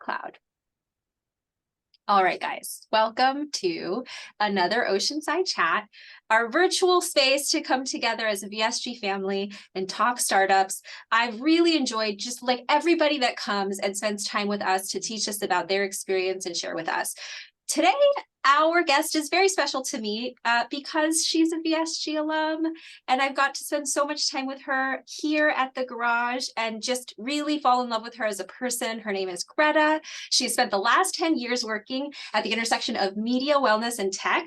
cloud. All right, guys, welcome to another Oceanside chat, our virtual space to come together as a VSG family and talk startups. I've really enjoyed just like everybody that comes and spends time with us to teach us about their experience and share with us. Today, our guest is very special to me because she's a VSG alum, and I've got to spend so much time with her here at the garage and just really fall in love with her as a person. Her name is Greta. She spent the last 10 years working at the intersection of media, wellness, and tech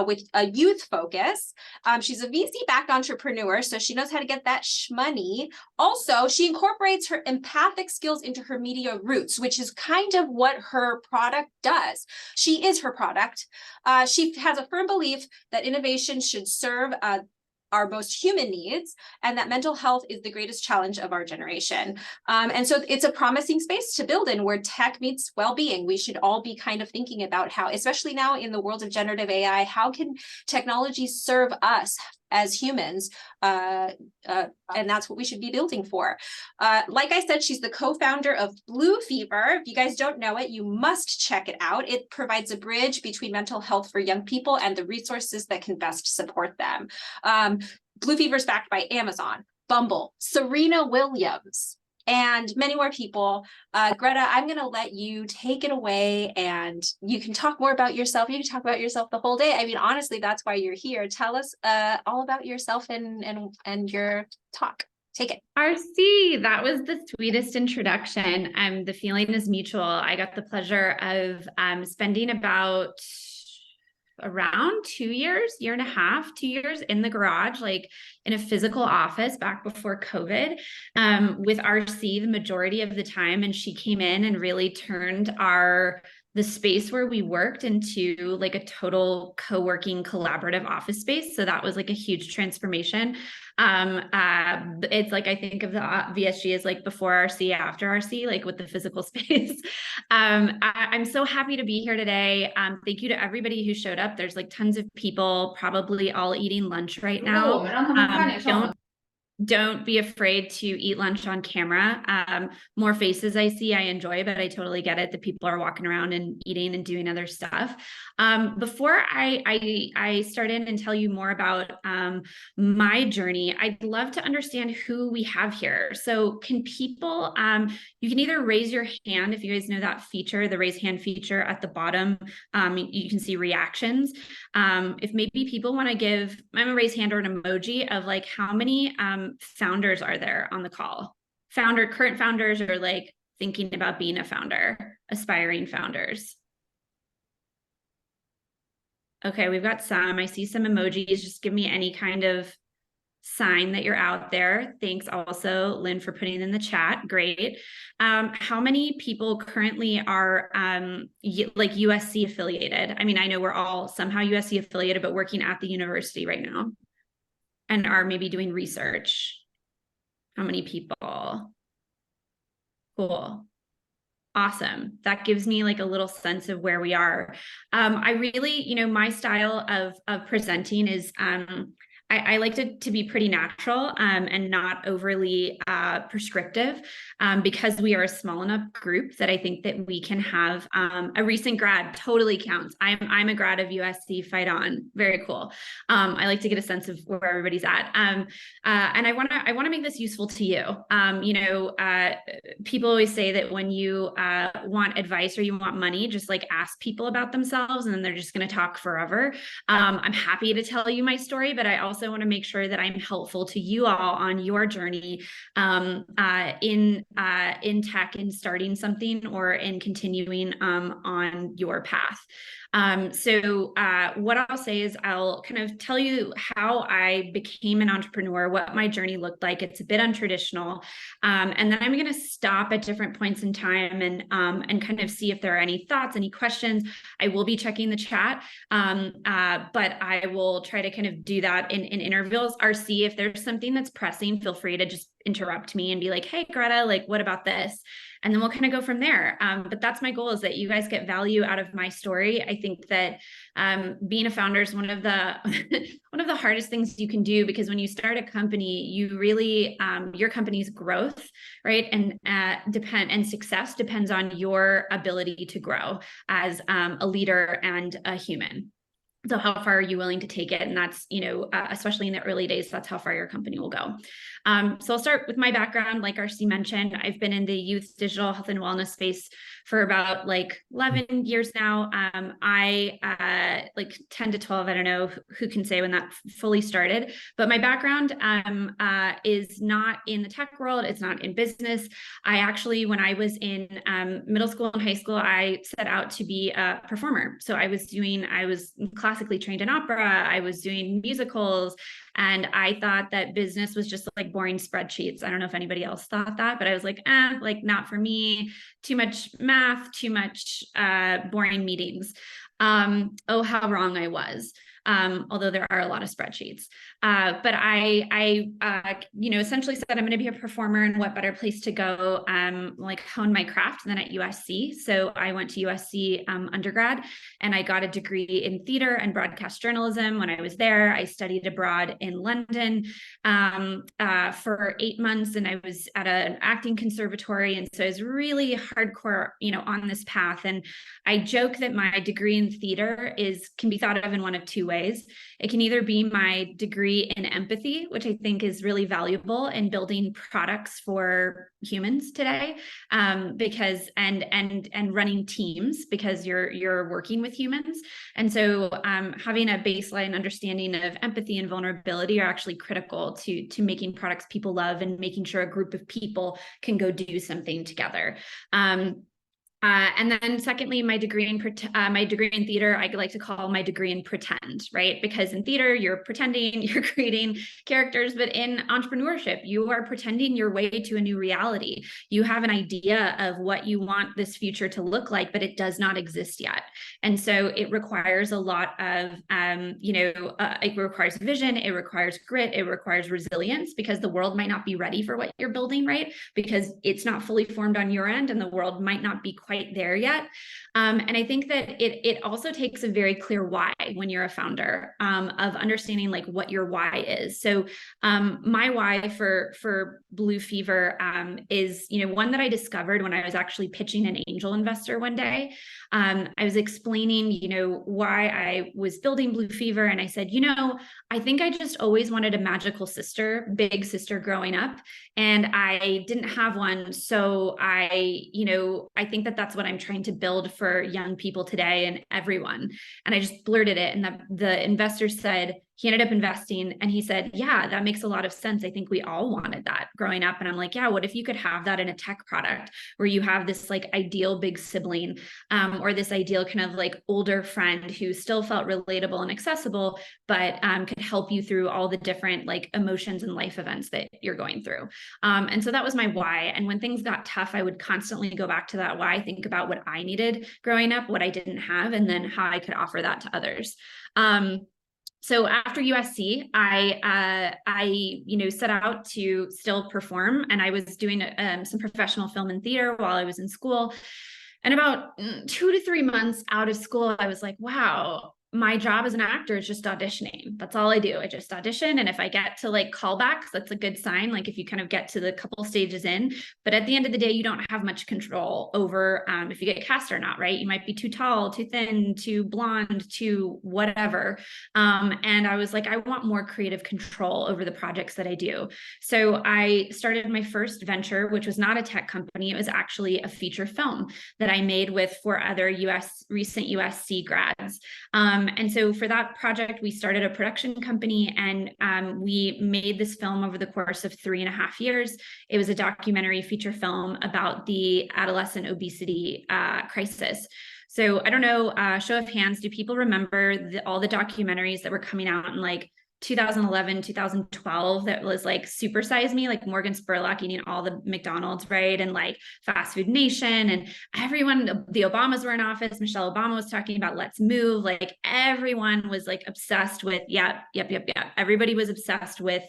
with a youth focus. She's a VC-backed entrepreneur, so she knows how to get that shmoney. Also, she incorporates her empathic skills into her media roots, which is kind of what her product does. She is her product. She has a firm belief that innovation should serve our most human needs, and that mental health is the greatest challenge of our generation. And so it's a promising space to build in where tech meets well-being. We should all be kind of thinking about how, especially now in the world of generative AI, how can technology serve us as humans, and that's what we should be building for. Like I said, she's the co-founder of Blue Fever. If you guys don't know it, you must check it out. It provides a bridge between mental health for young people and the resources that can best support them. Blue Fever is backed by Amazon, Bumble, Serena Williams, and many more people. Greta, I'm going to let you take it away, and you can talk more about yourself. You can talk about yourself the whole day. I mean, honestly, that's why you're here. Tell us all about yourself and your talk. Take it. RC, that was the sweetest introduction. The feeling is mutual. I got the pleasure of spending about around 2 years, year and a half, 2 years in the garage, like in a physical office back before COVID, with RC the majority of the time. And she came in and really turned the space where we worked into like a total co-working collaborative office space. So that was like a huge transformation. It's like, I think of the VSG as like before RC, after RC, like with the physical space. I'm so happy to be here today. Thank you to everybody who showed up. There's like tons of people probably all eating lunch right now. Don't be afraid to eat lunch on camera. More faces I see, I enjoy, but I totally get it that people are walking around and eating and doing other stuff. Before I start in and tell you more about my journey, I'd love to understand who we have here. So can people, you can either raise your hand if you guys know that feature, the raise hand feature at the bottom. You can see reactions. If maybe people want to give, I'm a raise hand or an emoji of like how many founders are there on the call? Current founders, or like thinking about being a founder, aspiring founders. Okay, we've got some. I see some emojis. Just give me any kind of sign that you're out there. Thanks also, Lynn, for putting in the chat. Great. How many people currently are like USC affiliated? I mean, I know we're all somehow USC affiliated, but working at the university right now and are maybe doing research. How many people? Cool. Awesome. That gives me like a little sense of where we are. I really, my style of presenting is, I like to be pretty natural and not overly prescriptive because we are a small enough group that I think that we can have a recent grad totally counts. I'm a grad of USC, fight on. Very cool. I like to get a sense of where everybody's at. And I want to make this useful to you. People always say that when you want advice or you want money, just like ask people about themselves and then they're just going to talk forever. I'm happy to tell you my story, but I also want to make sure that I'm helpful to you all on your journey in tech and starting something or in continuing on your path. So what I'll say is I'll kind of tell you how I became an entrepreneur, what my journey looked like. It's a bit untraditional. And then I'm going to stop at different points in time and kind of see if there are any thoughts, any questions. I will be checking the chat, but I will try to kind of do that in intervals. RC, if there's something that's pressing, feel free to just interrupt me and be like, hey, Greta, like, what about this? and then we'll kind of go from there. But that's my goal, is that you guys get value out of my story. I think that being a founder is one of the one of the hardest things you can do, because when you start a company, you really your company's growth, right, and success depends on your ability to grow as a leader and a human. So how far are you willing to take it? And that's, especially in the early days, that's how far your company will go. So I'll start with my background. Like RC mentioned, I've been in the youth digital health and wellness space for about 11 years now. I like 10 to 12, I don't know who can say when that fully started, but my background is not in the tech world. It's not in business. I actually, when I was in middle school and high school, I set out to be a performer. So I was classically trained in opera. I was doing musicals, and I thought that business was just like boring spreadsheets. I don't know if anybody else thought that, but I was like, not for me. Too much math, too much boring meetings. Oh, how wrong I was. Although there are a lot of spreadsheets. But I essentially said, I'm going to be a performer, and what better place to go, hone my craft than at USC. So I went to USC undergrad, and I got a degree in theater and broadcast journalism. When I was there, I studied abroad in London for 8 months, and I was at an acting conservatory. And so I was really hardcore, on this path. And I joke that my degree in theater can be thought of in one of two ways. It can either be my degree in empathy, which I think is really valuable in building products for humans today, because and running teams, because you're working with humans. And so having a baseline understanding of empathy and vulnerability are actually critical to making products people love, and making sure a group of people can go do something together. And then secondly, my degree in theater, I like to call my degree in pretend, right? Because in theater, you're pretending, you're creating characters, but in entrepreneurship, you are pretending your way to a new reality. You have an idea of what you want this future to look like, but it does not exist yet. And so it requires a lot of, it requires vision, it requires grit, it requires resilience, because the world might not be ready for what you're building, right? Because it's not fully formed on your end, and the world might not be quite there yet. And I think that it also takes a very clear why when you're a founder, of understanding what your why is. So my why for Blue Fever is, one that I discovered when I was actually pitching an angel investor one day. I was explaining, why I was building Blue Fever. And I said, I think I just always wanted a magical sister, big sister growing up, and I didn't have one. So I think that that's what I'm trying to build for young people today and everyone. And I just blurted it. And the investor said, he ended up investing, and he said, yeah, that makes a lot of sense. I think we all wanted that growing up. And I'm like, yeah, what if you could have that in a tech product where you have this ideal big sibling, or this ideal kind of older friend who still felt relatable and accessible, but could help you through all the different emotions and life events that you're going through. And so that was my why. And when things got tough, I would constantly go back to that why, think about what I needed growing up, what I didn't have, and then how I could offer that to others. So after USC, I set out to still perform, and I was doing some professional film and theater while I was in school. And about 2 to 3 months out of school, I was like, wow, my job as an actor is just auditioning. That's all I do. I just audition. And if I get to callbacks, that's a good sign. If you kind of get to the couple stages in, but at the end of the day, you don't have much control over if you get cast or not, right? You might be too tall, too thin, too blonde, too whatever. And I was like, I want more creative control over the projects that I do. So I started my first venture, which was not a tech company. It was actually a feature film that I made with 4 other recent USC grads. And so for that project, we started a production company, and we made this film over the course of 3.5 years. It was a documentary feature film about the adolescent obesity crisis. So I don't know, show of hands, do people remember all the documentaries that were coming out in 2011, 2012 that was like super size me, like Morgan Spurlock eating all the McDonald's, right? And like Fast Food Nation, and everyone, the Obamas were in office. Michelle Obama was talking about let's move. Like everyone was like obsessed with, yep. Everybody was obsessed with,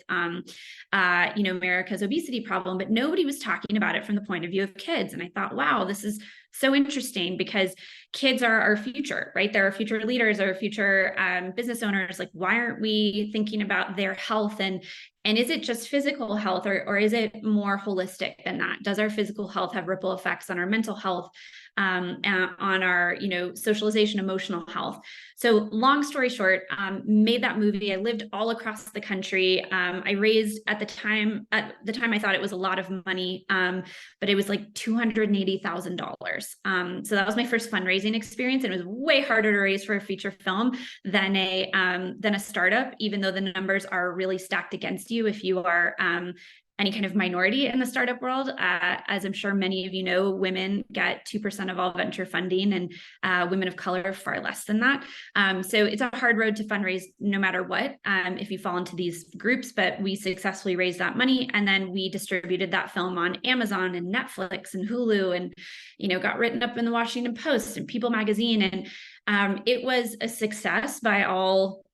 America's obesity problem, but nobody was talking about it from the point of view of kids. And I thought, wow, this is so interesting because kids are our future, right? They're our future leaders, our future business owners. Like, why aren't we thinking about their health? And is it just physical health, or is it more holistic than that? Does our physical health have ripple effects on our mental health, on our, socialization, emotional health? So long story short, made that movie. I lived all across the country. I raised at the time I thought it was a lot of money, but it was like $280,000. So that was my first fundraising experience. And it was way harder to raise for a feature film than a startup, even though the numbers are really stacked against you if you are any kind of minority in the startup world. As I'm sure many of you know, women get 2% of all venture funding, and women of color far less than that. So it's a hard road to fundraise no matter what, if you fall into these groups, but we successfully raised that money. And then we distributed that film on Amazon and Netflix and Hulu, and, got written up in the Washington Post and People Magazine. And it was a success by all,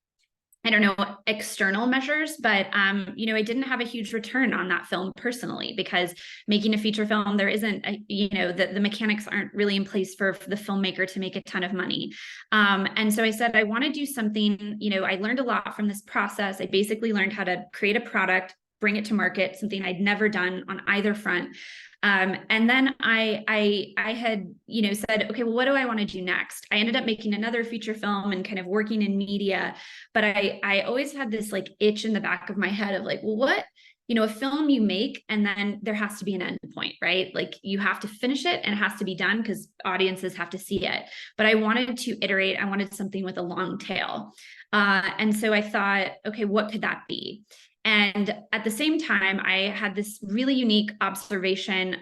I don't know, external measures, but, I didn't have a huge return on that film personally, because making a feature film, there isn't, the mechanics aren't really in place for the filmmaker to make a ton of money. And so I said, I want to do something, I learned a lot from this process. I basically learned how to create a product, bring it to market, something I'd never done on either front. And then I had, said, okay, well, what do I want to do next? I ended up making another feature film and kind of working in media, but I always had this like itch in the back of my head of like, well, what, a film you make, and then there has to be an end point, right? Like you have to finish it and it has to be done because audiences have to see it. But I wanted to iterate. I wanted something with a long tail. And so I thought, okay, what could that be? And at the same time, I had this really unique observation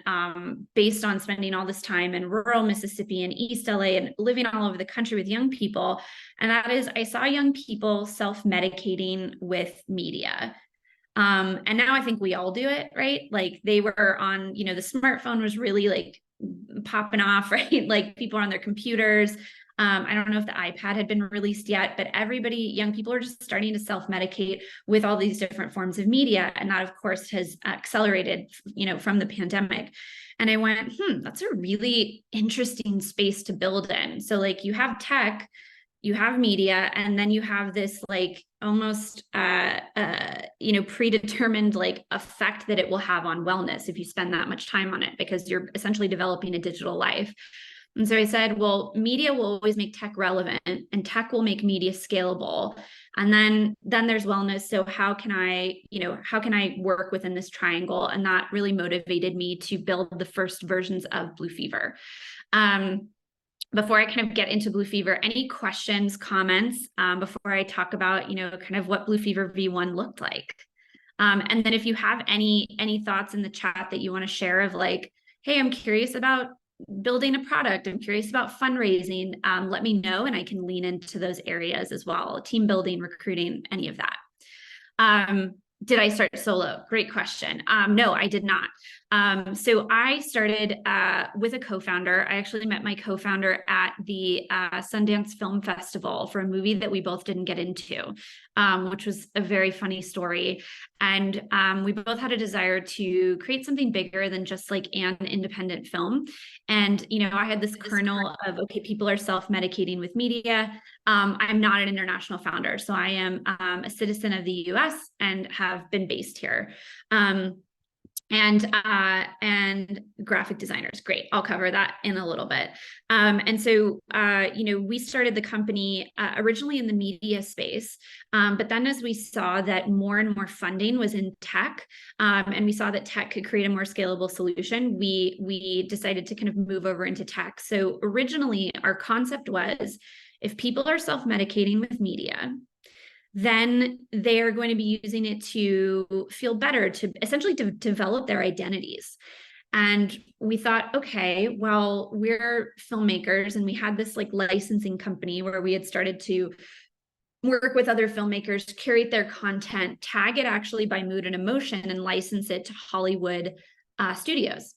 based on spending all this time in rural Mississippi and East LA and living all over the country with young people. And that is, I saw young people self-medicating with media. And now I think we all do it, right? Like they were on, the smartphone was really like popping off, right? Like people are on their computers. I don't know if the iPad had been released yet, but young people are just starting to self-medicate with all these different forms of media. And that, of course, has accelerated, from the pandemic. And I went, that's a really interesting space to build in. So like you have tech, you have media, and then you have this like almost, predetermined like effect that it will have on wellness if you spend that much time on it, because you're essentially developing a digital life. And so I said, well, media will always make tech relevant, and tech will make media scalable. And then there's wellness. So how can I work within this triangle? And that really motivated me to build the first versions of Blue Fever. Before I kind of get into Blue Fever, any questions, comments, before I talk about, kind of what Blue Fever V1 looked like? And then if you have any thoughts in the chat that you want to share of like, hey, I'm curious about building a product, I'm curious about fundraising, let me know, and I can lean into those areas as well. Team building, recruiting, any of that. Did I start solo? Great question. No, I did not. So I started with a co-founder. I actually met my co-founder at the Sundance Film Festival for a movie that we both didn't get into, which was a very funny story. And we both had a desire to create something bigger than just like an independent film. And, I had this kernel of, okay, people are self-medicating with media. I'm not an international founder. So I am a citizen of the US and have been based here. And graphic designers. Great. I'll cover that in a little bit. And so, we started the company originally in the media space. But then as we saw that more and more funding was in tech, and we saw that tech could create a more scalable solution, we decided to kind of move over into tech. So originally our concept was, if people are self-medicating with media, then they are going to be using it to feel better, to essentially develop their identities. And we thought, okay, well, we're filmmakers, and we had this like licensing company where we had started to work with other filmmakers, curate their content, tag it actually by mood and emotion, and license it to Hollywood studios.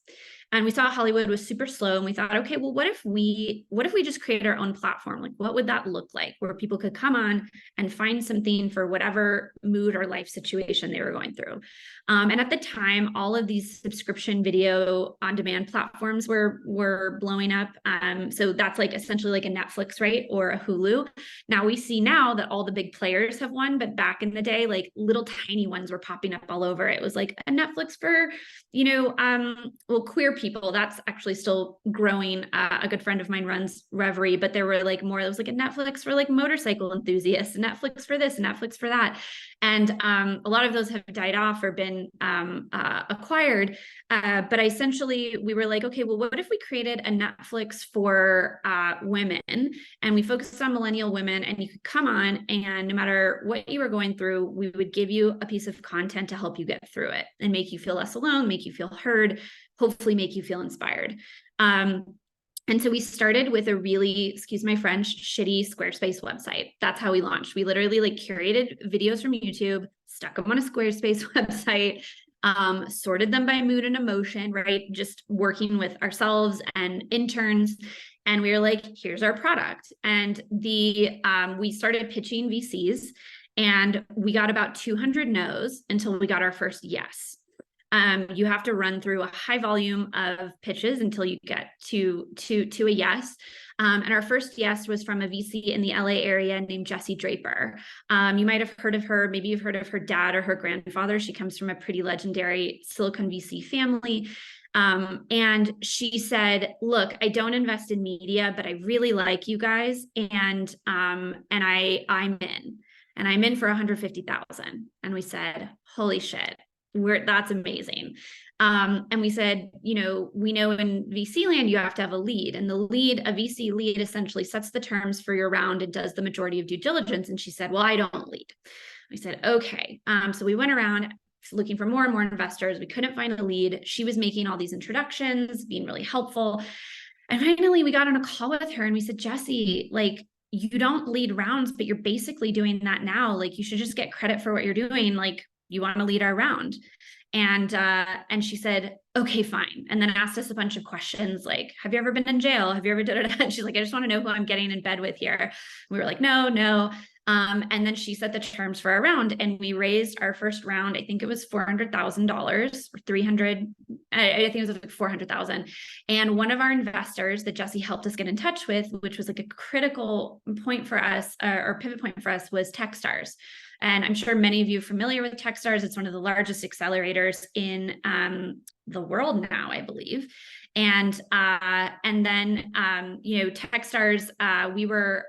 And we saw Hollywood was super slow, and we thought, okay, well, what if we just create our own platform? Like, what would that look like, where people could come on and find something for whatever mood or life situation they were going through? And at the time, all of these subscription video on demand platforms were blowing up. So that's like essentially like a Netflix, right? Or a Hulu. Now we see now that all the big players have won, but back in the day, like little tiny ones were popping up all over. It was like a Netflix for, queer people. That's actually still growing. A good friend of mine runs Reverie, but there were like more, it was like a Netflix for like motorcycle enthusiasts, Netflix for this, Netflix for that. And a lot of those have died off or been acquired. But essentially we were like, okay, well, what if we created a Netflix for women, and we focused on millennial women, and you could come on, and no matter what you were going through, we would give you a piece of content to help you get through it and make you feel less alone, make you feel heard, hopefully make you feel inspired. And so we started with a really, excuse my French, shitty Squarespace website. That's how we launched. We literally like curated videos from YouTube, stuck them on a Squarespace website, sorted them by mood and emotion, right? Just working with ourselves and interns. And we were like, here's our product. And we started pitching VCs, and we got about 200 no's until we got our first yes. You have to run through a high volume of pitches until you get to a yes. And our first yes was from a VC in the LA area named Jessie Draper. You might have heard of her. Maybe you've heard of her dad or her grandfather. She comes from a pretty legendary Silicon VC family. And she said, look, I don't invest in media, but I really like you guys. And I'm in. And I'm in for 150,000. And we said, holy shit. That's amazing. And we said, we know in VC land, you have to have a lead, and a VC lead essentially sets the terms for your round and does the majority of due diligence. And she said, well, I don't lead. We said, okay. So we went around looking for more and more investors. We couldn't find a lead. She was making all these introductions, being really helpful. And finally we got on a call with her, and we said, Jessie, like, you don't lead rounds, but you're basically doing that now. Like, you should just get credit for what you're doing. Like, you want to lead our round? And she said, okay, fine. And then asked us a bunch of questions like, have you ever been in jail? Have you ever done it? And she's like, I just want to know who I'm getting in bed with here. We were like, no. And then she set the terms for our round, and we raised our first round. I think it was $400,000 or 300. I think it was like 400,000. And one of our investors that Jessie helped us get in touch with, which was like a critical point for us, or pivot point for us, was Techstars. And I'm sure many of you are familiar with Techstars. It's one of the largest accelerators in the world now, I believe. And then Techstars, we were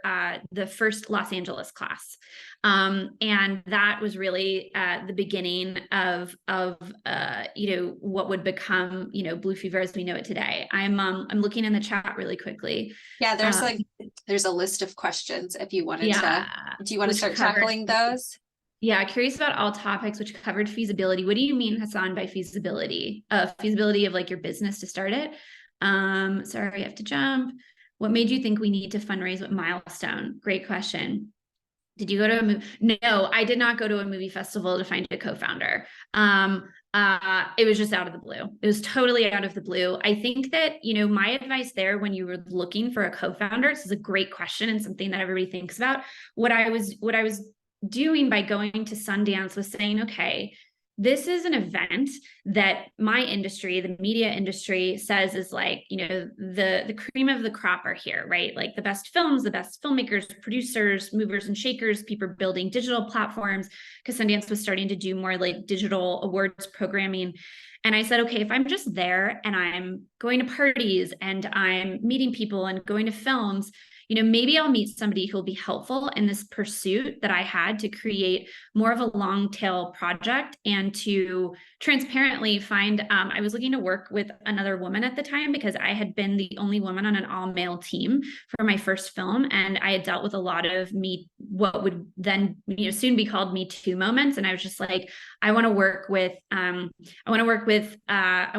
the first Los Angeles class. And that was really the beginning of what would become, Blue Fever as we know it today. I'm looking in the chat really quickly. Yeah, there's a list of questions if you wanted to. Do you want to start tackling those? Yeah, curious about all topics which covered feasibility. What do you mean, Hassan, by feasibility? Feasibility of like your business to start it? Sorry, I have to jump. What made you think we need to fundraise? What milestone? Great question. Did you go to a movie? No, I did not go to a movie festival to find a co-founder. It was just out of the blue. It was totally out of the blue. I think that, my advice there when you were looking for a co-founder, this is a great question and something that everybody thinks about. What I was doing by going to Sundance was saying, okay, this is an event that my industry, the media industry, says is like, the cream of the crop are here, right? Like the best films, the best filmmakers, producers, movers and shakers, people building digital platforms, because Sundance was starting to do more like digital awards programming. And I said, okay, if I'm just there and I'm going to parties and I'm meeting people and going to films, maybe I'll meet somebody who will be helpful in this pursuit that I had to create more of a long tail project and to transparently find, I was looking to work with another woman at the time because I had been the only woman on an all male team for my first film. And I had dealt with a lot of what would then, soon be called Me Too moments. And I was just like, I want to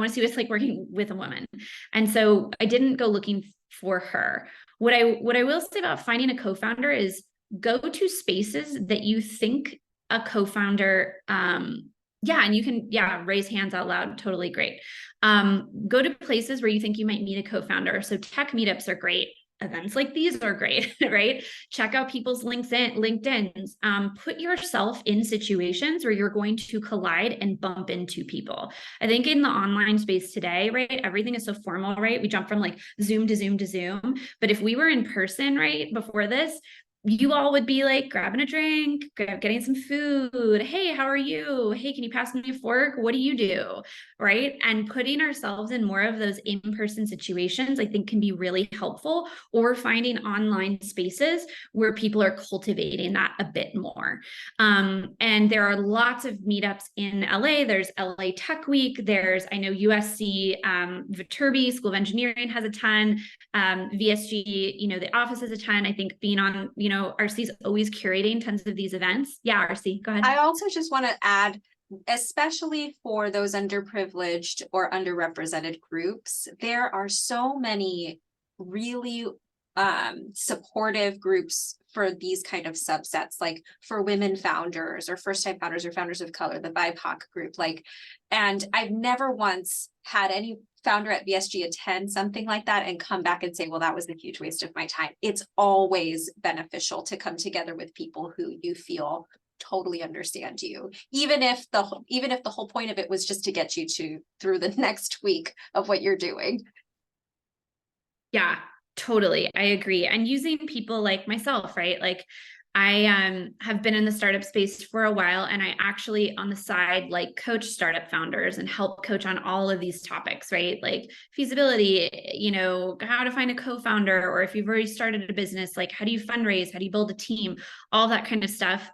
see what it's like working with a woman. And so I didn't go looking for her. What I will say about finding a co-founder is go to spaces that you think a co-founder, and you can, raise hands out loud. Totally great. Go to places where you think you might meet a co-founder. So tech meetups are great. Events like these are great, right? Check out people's LinkedIns. Put yourself in situations where you're going to collide and bump into people. I think in the online space today, right, everything is so formal, right? We jump from like Zoom to Zoom to Zoom. But if we were in person, right, before this, you all would be like grabbing a drink, getting some food. Hey, how are you? Hey, can you pass me a fork? What do you do? Right. And putting ourselves in more of those in-person situations, I think can be really helpful, or finding online spaces where people are cultivating that a bit more. And there are lots of meetups in LA. There's LA Tech Week. I know USC, Viterbi School of Engineering has a ton. VSG, the office has a ton. I think being on, RC's always curating tons of these events. Yeah, RC, go ahead. I also just want to add, especially for those underprivileged or underrepresented groups, there are so many really supportive groups for these kind of subsets, like for women founders or first-time founders or founders of color, the BIPOC group. And I've never once had any founder at VSG attend something like that and come back and say, well, that was a huge waste of my time. It's always beneficial to come together with people who you feel totally understand you, even if the whole point of it was just to get you through the next week of what you're doing. Yeah, totally. I agree. And using people like myself, right? Like I have been in the startup space for a while, and I actually on the side like coach startup founders and help coach on all of these topics, right? Like feasibility, how to find a co-founder, or if you've already started a business, like how do you fundraise, how do you build a team, all that kind of stuff.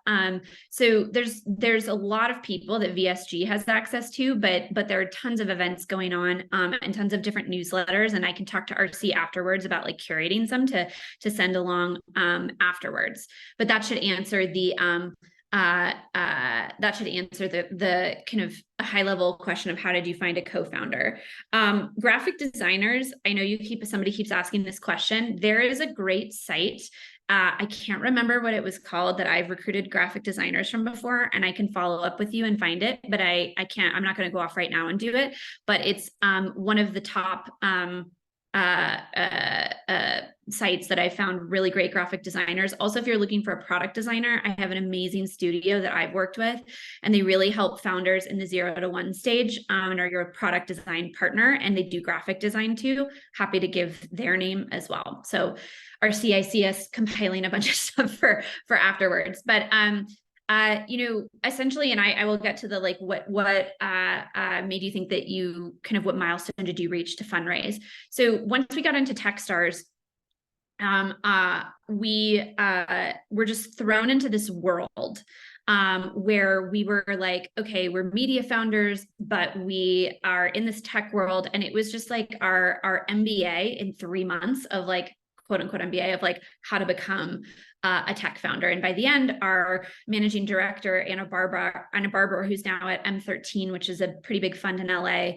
So there's a lot of people that VSG has access to, but there are tons of events going on, and tons of different newsletters, and I can talk to RC afterwards about like curating some to send along afterwards. But that should answer the kind of high level question of how did you find a co-founder. Graphic designers, I know somebody keeps asking this question. There is a great site. I can't remember what it was called, that I've recruited graphic designers from before, and I can follow up with you and find it, but I'm not going to go off right now and do it, but it's one of the top sites that I found really great graphic designers. Also, if you're looking for a product designer, I have an amazing studio that I've worked with, and they really help founders in the 0 to 1 stage, and are your product design partner, and they do graphic design too. Happy to give their name as well. So our CICS compiling a bunch of stuff for afterwards, but essentially, and I will get to the like what made you think that you kind of, what milestone did you reach to fundraise? So once we got into Techstars, we were just thrown into this world where we were like, okay, we're media founders, but we are in this tech world, and it was just like our MBA in 3 months of like, quote unquote MBA of like how to become a tech founder. And by the end, our managing director, Anna Barber, who's now at M13, which is a pretty big fund in LA,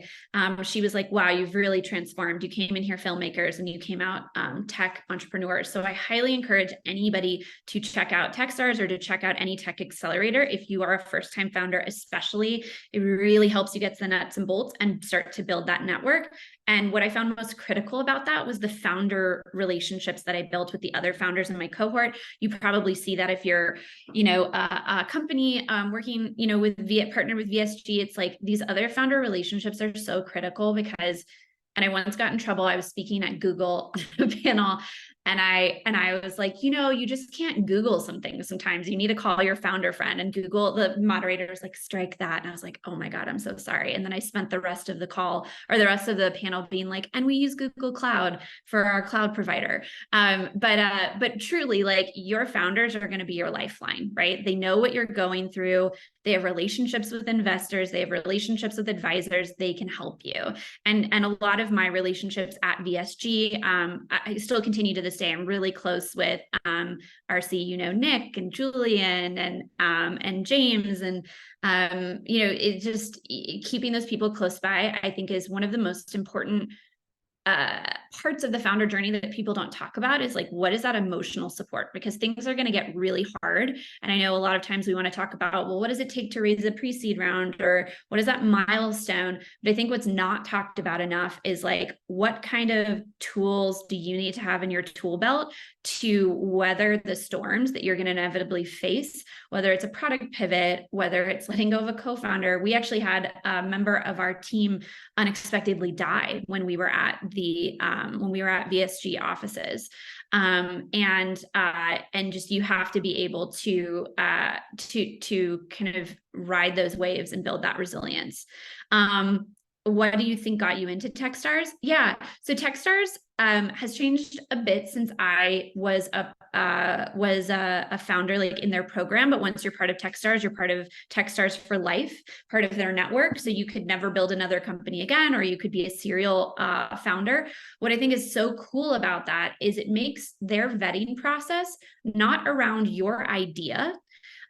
she was like, wow, you've really transformed. You came in here filmmakers, and you came out tech entrepreneurs. So I highly encourage anybody to check out Techstars or to check out any tech accelerator. If you are a first-time founder, especially, it really helps you get to the nuts and bolts and start to build that network. And what I found most critical about that was the founder relationships that I built with the other founders in my cohort. You probably see that if you're, a company working, partner with VSG, it's like these other founder relationships are so critical because, and I once got in trouble. I was speaking at Google on a panel, and I was like, you just can't Google something. Sometimes you need to call your founder friend, and Google, the moderator was like, strike that. And I was like, oh my God, I'm so sorry. And then I spent the rest of the call or the rest of the panel being like, and we use Google Cloud for our cloud provider. But truly, like, your founders are going to be your lifeline, right? They know what you're going through. They have relationships with investors. They have relationships with advisors. They can help you. And a lot of my relationships at VSG, I still continue to this day. I'm really close with RC, Nick and Julian and James, and it just keeping those people close by, I think, is one of the most important parts of the founder journey that people don't talk about is like, what is that emotional support? Because things are going to get really hard. And I know a lot of times we want to talk about, well, what does it take to raise a pre-seed round, or what is that milestone? But I think what's not talked about enough is like, what kind of tools do you need to have in your tool belt to weather the storms that you're going to inevitably face, whether it's a product pivot, whether it's letting go of a co-founder. We actually had a member of our team unexpectedly die when we were at VSG offices. And just, you have to be able to kind of ride those waves and build that resilience. What do you think got you into Techstars? Yeah, so Techstars has changed a bit since I was a founder, like in their program. But once you're part of Techstars, you're part of Techstars for life, part of their network. So you could never build another company again, or you could be a serial founder. What I think is so cool about that is it makes their vetting process not around your idea.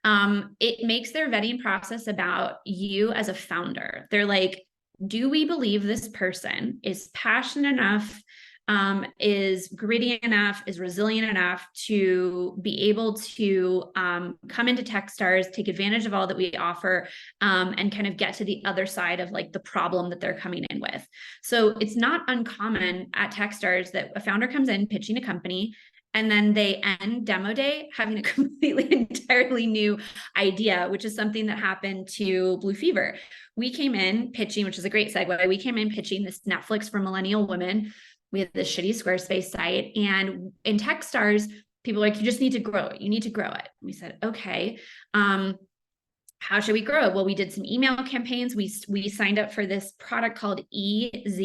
It makes their vetting process about you as a founder. They're like, do we believe this person is passionate enough, is gritty enough, is resilient enough to be able to come into Techstars, take advantage of all that we offer, and kind of get to the other side of like the problem that they're coming in with. So it's not uncommon at Techstars that a founder comes in pitching a company, and then they end demo day having a completely entirely new idea, which is something that happened to Blue Fever. We came in pitching, which is a great segue. We came in pitching this Netflix for millennial women. We had this shitty Squarespace site. And in Techstars, people were like, you just need to grow it. You need to grow it. And we said, okay. How should we grow? Well, we did some email campaigns. We signed up for this product called EZ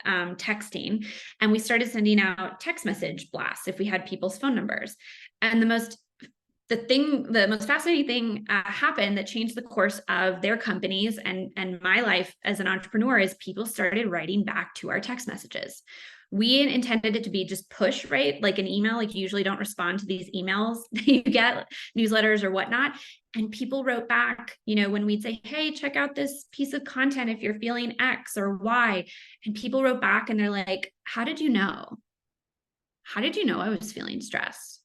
texting, and we started sending out text message blasts if we had people's phone numbers. And the most fascinating thing happened that changed the course of their companies and my life as an entrepreneur is people started writing back to our text messages. We intended it to be just push, right? Like an email, like you usually don't respond to these emails that you get, newsletters or whatnot. And people wrote back, when we'd say, hey, check out this piece of content if you're feeling X or Y. And people wrote back and they're like, how did you know? How did you know I was feeling stressed?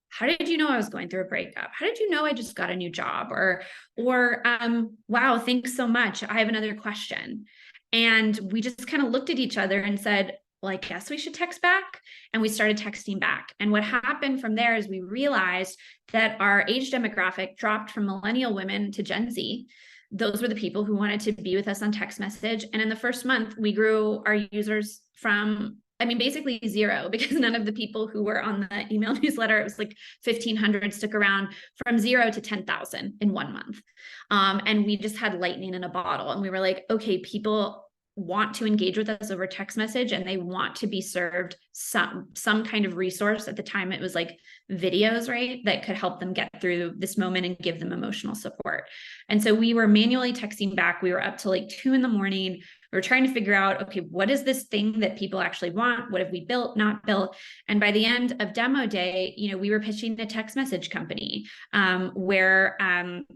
How did you know I was going through a breakup? How did you know I just got a new job? Or wow, thanks so much. I have another question. And we just kind of looked at each other and said, well, I guess we should text back. And we started texting back. And what happened from there is we realized that our age demographic dropped from millennial women to Gen Z. Those were the people who wanted to be with us on text message. And in the first month, we grew our users from, basically zero, because none of the people who were on the email newsletter, it was like 1,500 stuck around, from 0 to 10,000 in 1 month. And we just had lightning in a bottle. And we were like, okay, people want to engage with us over text message, and they want to be served some kind of resource. At the time, it was like videos, right, that could help them get through this moment and give them emotional support. And so we were manually texting back. We were up to like 2 a.m. We were trying to figure out, okay, what is this thing that people actually want? What have we built, not built? And by the end of demo day, we were pitching a text message company where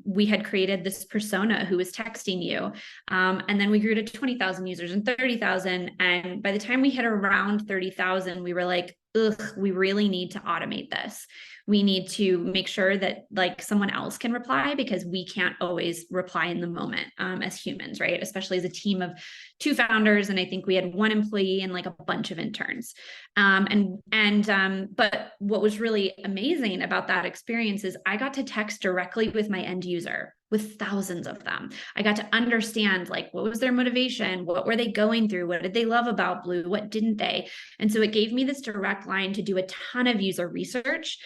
we had created this persona who was texting you. And then we grew to 20,000 users and 30,000. And by the time we hit around 30,000, we were like, ugh, we really need to automate this. We need to make sure that like someone else can reply, because we can't always reply in the moment as humans, right? Especially as a team of 2 founders. And I think we had 1 employee and like a bunch of interns. But what was really amazing about that experience is I got to text directly with my end user, with thousands of them. I got to understand like, what was their motivation? What were they going through? What did they love about Blue? What didn't they? And so it gave me this direct line to do a ton of user research,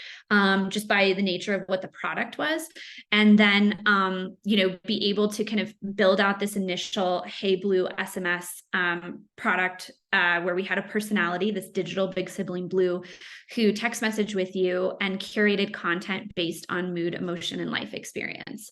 just by the nature of what the product was. And then, be able to kind of build out this initial Hey Blue SMS product where we had a personality, this digital big sibling Blue, who text messaged with you and curated content based on mood, emotion, and life experience.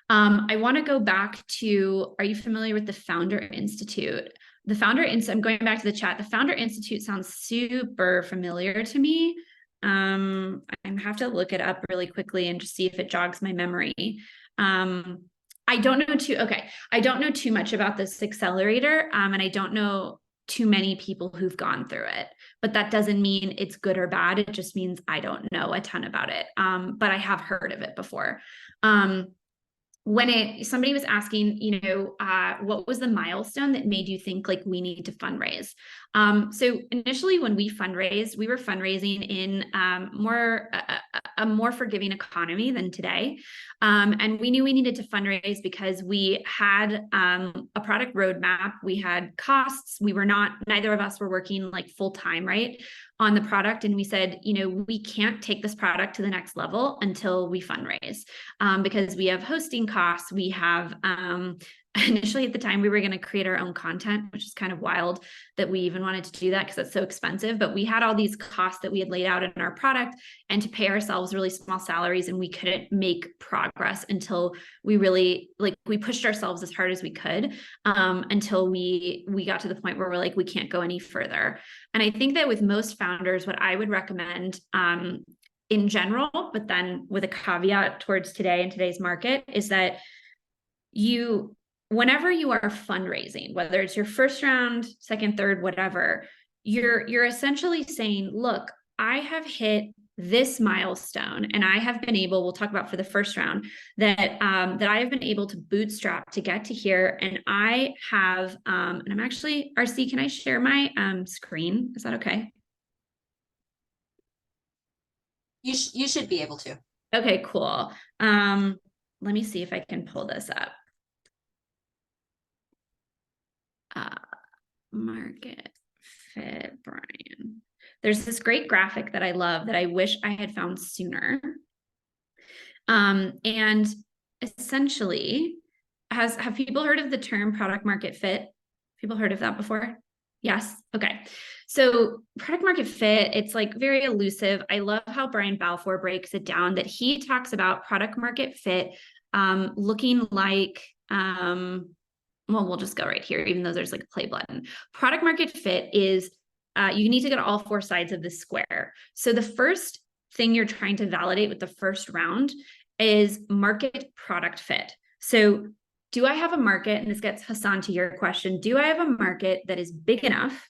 I want to go back to, are you familiar with the Founder Institute? I'm going back to the chat. The Founder Institute sounds super familiar to me. I have to look it up really quickly and just see if it jogs my memory. I don't know too much about this accelerator, and I don't know too many people who've gone through it. but that doesn't mean it's good or bad. It just means I don't know a ton about it. But I have heard of it before. When somebody was asking, what was the milestone that made you think like we need to fundraise? So initially when we fundraised, we were fundraising in a more forgiving economy than today. And we knew we needed to fundraise because we had a product roadmap, we had costs, neither of us were working like full time, right, on the product. And we said, we can't take this product to the next level until we fundraise, because we have hosting costs. We have, initially at the time, we were going to create our own content, which is kind of wild that we even wanted to do that because it's so expensive. But we had all these costs that we had laid out in our product, and to pay ourselves really small salaries, and we couldn't make progress until we really we pushed ourselves as hard as we could, until we got to the point where we're like, we can't go any further. And I think that with most founders, what I would recommend, in general, but then with a caveat towards today and today's market, is that whenever you are fundraising, whether it's your first round, second, third, whatever, you're essentially saying, look, I have hit this milestone, and I have been able, we'll talk about for the first round, that I have been able to bootstrap to get to here. And I have, and I'm actually, RC, can I share my screen? Is that okay? You should be able to. Okay, cool. Let me see if I can pull this up. Market fit, Brian. There's this great graphic that I love that I wish I had found sooner. And essentially, have people heard of the term product market fit? People heard of that before? Yes. Okay. So product market fit, it's like very elusive. I love how Brian Balfour breaks it down, that he talks about product market fit looking like, well, we'll just go right here, even though there's like a play button. Product market fit is, you need to go to all four sides of the square. So the first thing you're trying to validate with the first round is market product fit. So do I have a market, and this gets Hassan to your question, do I have a market that is big enough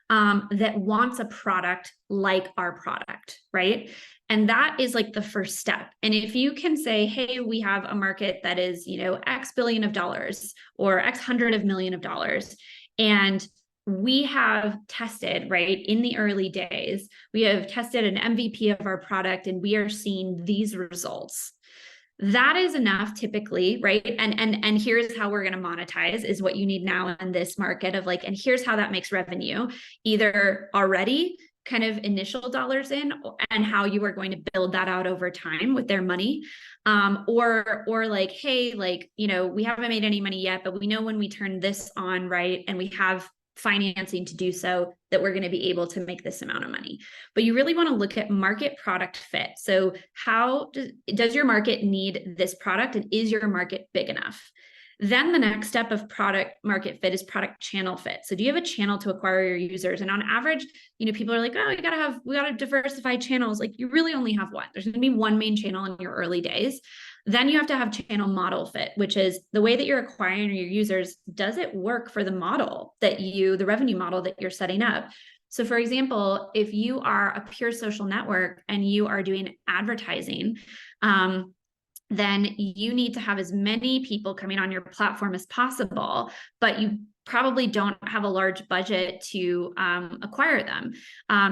that wants a product like our product, right? And that is like the first step. And if you can say, hey, we have a market that is, X billion of dollars or X hundred of million of dollars, and we have tested, right, in the early days, we have tested an MVP of our product, and we are seeing these results. That is enough typically, right? And here's how we're going to monetize is what you need now in this market of like, and here's how that makes revenue, either already kind of initial dollars in, and how you are going to build that out over time with their money. Or like, hey, like, we haven't made any money yet, but we know when we turn this on, right, and we have financing to do so, that we're going to be able to make this amount of money. But you really want to look at market product fit. So how does your market need this product, and is your market big enough? Then the next step of product market fit is product channel fit. So do you have a channel to acquire your users? And on average, people are like, oh, we got to diversify channels. Like, you really only have one. There's going to be one main channel in your early days. Then you have to have channel model fit, which is the way that you're acquiring your users. Does it work for the model the revenue model that you're setting up? So for example, if you are a pure social network and you are doing advertising, then you need to have as many people coming on your platform as possible, but you probably don't have a large budget to acquire them.